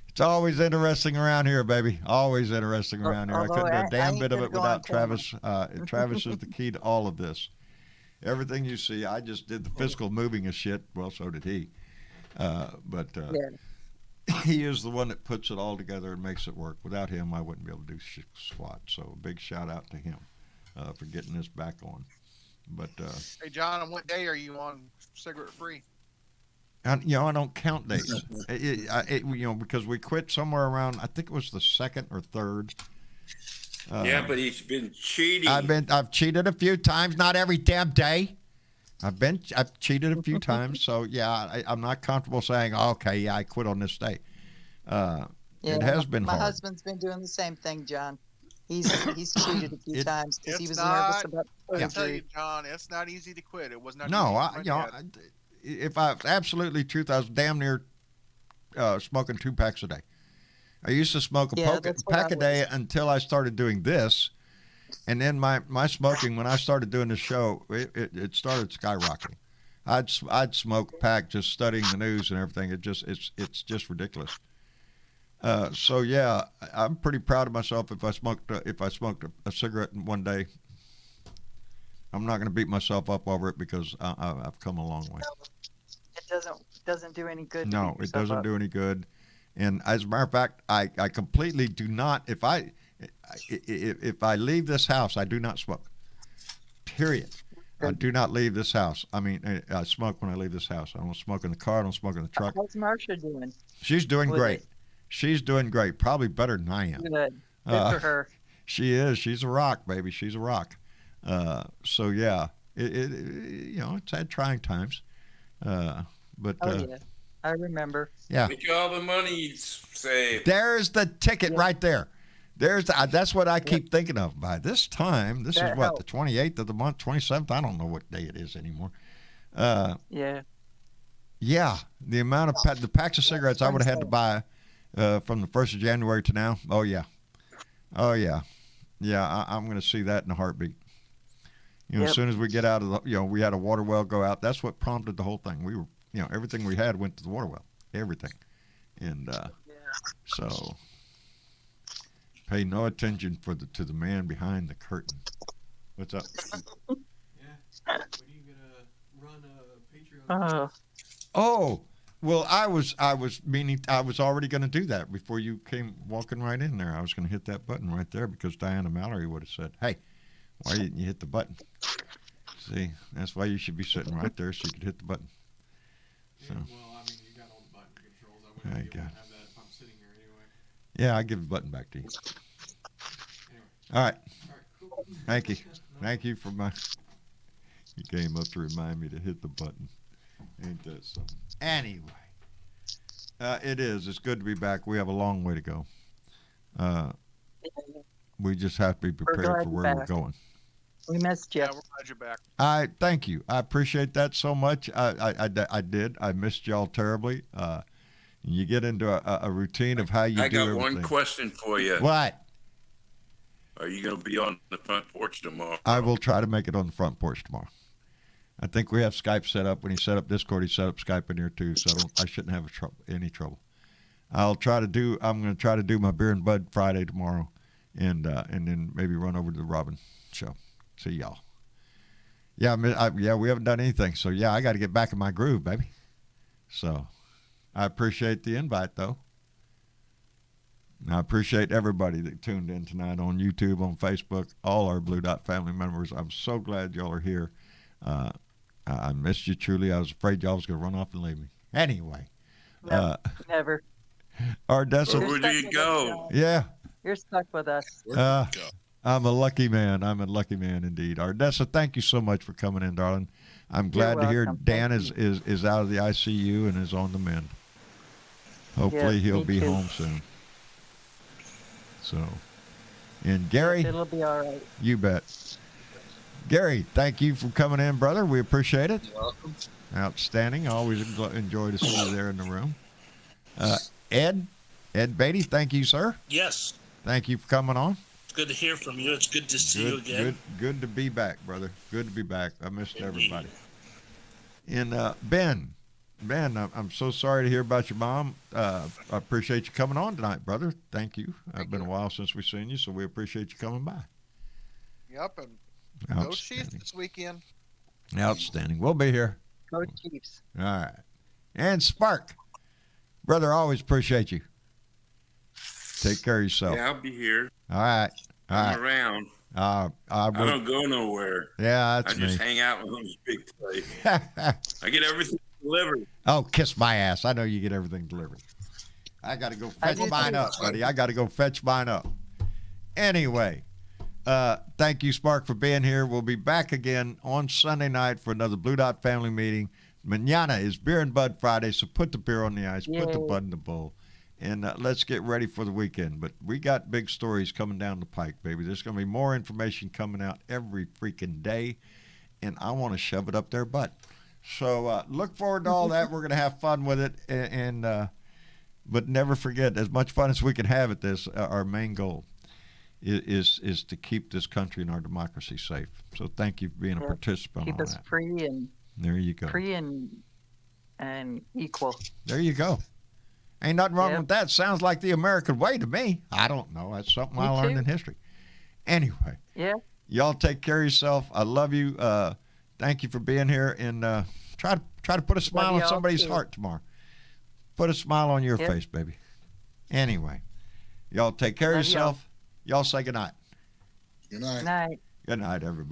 It's always interesting around here, baby. Always interesting around here. I couldn't do a damn bit of it without Travis. Travis is the key to all of this. Everything you see, I just did the physical moving of shit. Well, so did he. But he is the one that puts it all together and makes it work. Without him, I wouldn't be able to do squat. So a big shout out to him for getting this back on. But hey, John, on what day are you on cigarette free? I don't count days. Because we quit somewhere around, I think it was the 2nd or 3rd. Yeah, but he's been cheating. I've cheated a few times, not every damn day. I've cheated a few times, so yeah, I'm not comfortable saying, okay, yeah, I quit on this day. It has been hard. My husband's been doing the same thing, John. He's cheated a few times because he was nervous about surgery. I tell you, John, it's not easy to quit. It was not. No, if I absolutely truth, I was damn near smoking 2 packs a day. I used to smoke a pack a day until I started doing this, and then my smoking, when I started doing this show, it started skyrocketing. I'd smoke a pack just studying the news and everything. It's just ridiculous. So yeah, I'm pretty proud of myself. If I smoked a cigarette in one day, I'm not going to beat myself up over it because I've come a long way. It doesn't do any good. No, it doesn't do any good. And as a matter of fact, I completely do not. If I leave this house, I do not smoke. Period. I do not leave this house. I mean, I smoke when I leave this house. I don't smoke in the car. I don't smoke in the truck. How's Marsha doing? She's doing great. She's doing great. Probably better than I am. Good for her. She is. She's a rock, baby. She's a rock. So yeah, it's had trying times. But yeah, I remember. Yeah. Get all the money saved. There's the ticket right there. That's what I keep thinking of. By this time, this is what, the 28th of the month, 27th. I don't know what day it is anymore. Yeah. Yeah, the amount of the packs of cigarettes I would have had to buy from the 1st of January to now. Oh yeah. I'm going to see that in a heartbeat. As soon as we get out of the, we had a water well go out. That's what prompted the whole thing. We were, everything we had went to the water well, everything, and so pay no attention to the man behind the curtain. What's up? Yeah. When are you gonna run a Patreon? Oh, well, I was already going to do that before you came walking right in there. I was going to hit that button right there because Diana Mallory would have said, "Hey, why didn't you hit the button?" See, that's why you should be sitting right there so you could hit the button. So. Yeah, well, I mean, you got all the button controls. I wouldn't be able to have that if I'm sitting here anyway. Yeah, I give the button back to you. Anyway. All right. Cool. Thank you. Thank you for my. You came up to remind me to hit the button. Ain't that something? Anyway, it is. It's good to be back. We have a long way to go. We just have to be prepared for where we're going. We missed you. Yeah, we're glad you're back. Thank you. I appreciate that so much. I did. I missed y'all terribly. You get into a routine of how you do everything. I got one question for you. What? Are you going to be on the front porch tomorrow? I will try to make it on the front porch tomorrow. I think we have Skype set up. When he set up Discord, he set up Skype in here too, so I shouldn't have any trouble. I'm going to try to do my Beer and Bud Friday tomorrow, and then maybe run over to the Robin show. See y'all. Yeah, we haven't done anything, so yeah, I got to get back in my groove, baby. So I appreciate the invite, though. And I appreciate everybody that tuned in tonight on YouTube, on Facebook, all our Blue Dot family members. I'm so glad y'all are here. I missed you truly. I was afraid y'all was going to run off and leave me. Anyway. No, never. Ardessa. Where do you go? Yeah. You're stuck with us. I'm a lucky man. I'm a lucky man indeed. Ardessa, thank you so much for coming in, darling. I'm glad to hear Dan is out of the ICU and is on the mend. Hopefully he'll be home soon. So, and Gary, it'll be all right. You bet. Gary, thank you for coming in, brother. We appreciate it. You're welcome. Outstanding. Always enjoy to see you there in the room. Ed Beatty, thank you, sir. Yes. Thank you for coming on. It's good to hear from you. It's good to see you again. Good to be back, brother. Good to be back. I missed everybody. And Ben, I'm so sorry to hear about your mom. I appreciate you coming on tonight, brother. Thank you. It's been a while since we've seen you, so we appreciate you coming by. Yep, and go Chiefs this weekend. Outstanding. We'll be here. Go Chiefs. All right. And Spark, brother, always appreciate you. Take care of yourself. Yeah, I'll be here. All right. I'm around. I don't go nowhere. Yeah, that's I just me. hang out with those big place. I get everything delivered. Oh, kiss my ass. I know you get everything delivered. I got to go fetch mine up, buddy. I got to go fetch mine up. Anyway, thank you, Spark, for being here. We'll be back again on Sunday night for another Blue Dot family meeting. Mañana is Beer and Bud Friday, so put the beer on the ice, put the bud in the bowl, and let's get ready for the weekend. But we got big stories coming down the pike, baby. There's going to be more information coming out every freaking day, and I want to shove it up their butt. So look forward to all that. We're going to have fun with it, but never forget, as much fun as we can have at this, our main goal is to keep this country and our democracy safe. So thank you for being a participant keep on us that. free and there you go. Free and equal. There you go. Ain't nothing wrong with that. Sounds like the American way to me. I don't know. That's something I learned in history. Anyway. Yeah. Y'all take care of yourself. I love you. Thank you for being here, and try to put a smile on somebody's heart tomorrow. Put a smile on your face, baby. Anyway, y'all take care of yourself. Y'all say good night. Good night. Night. Good night, everybody.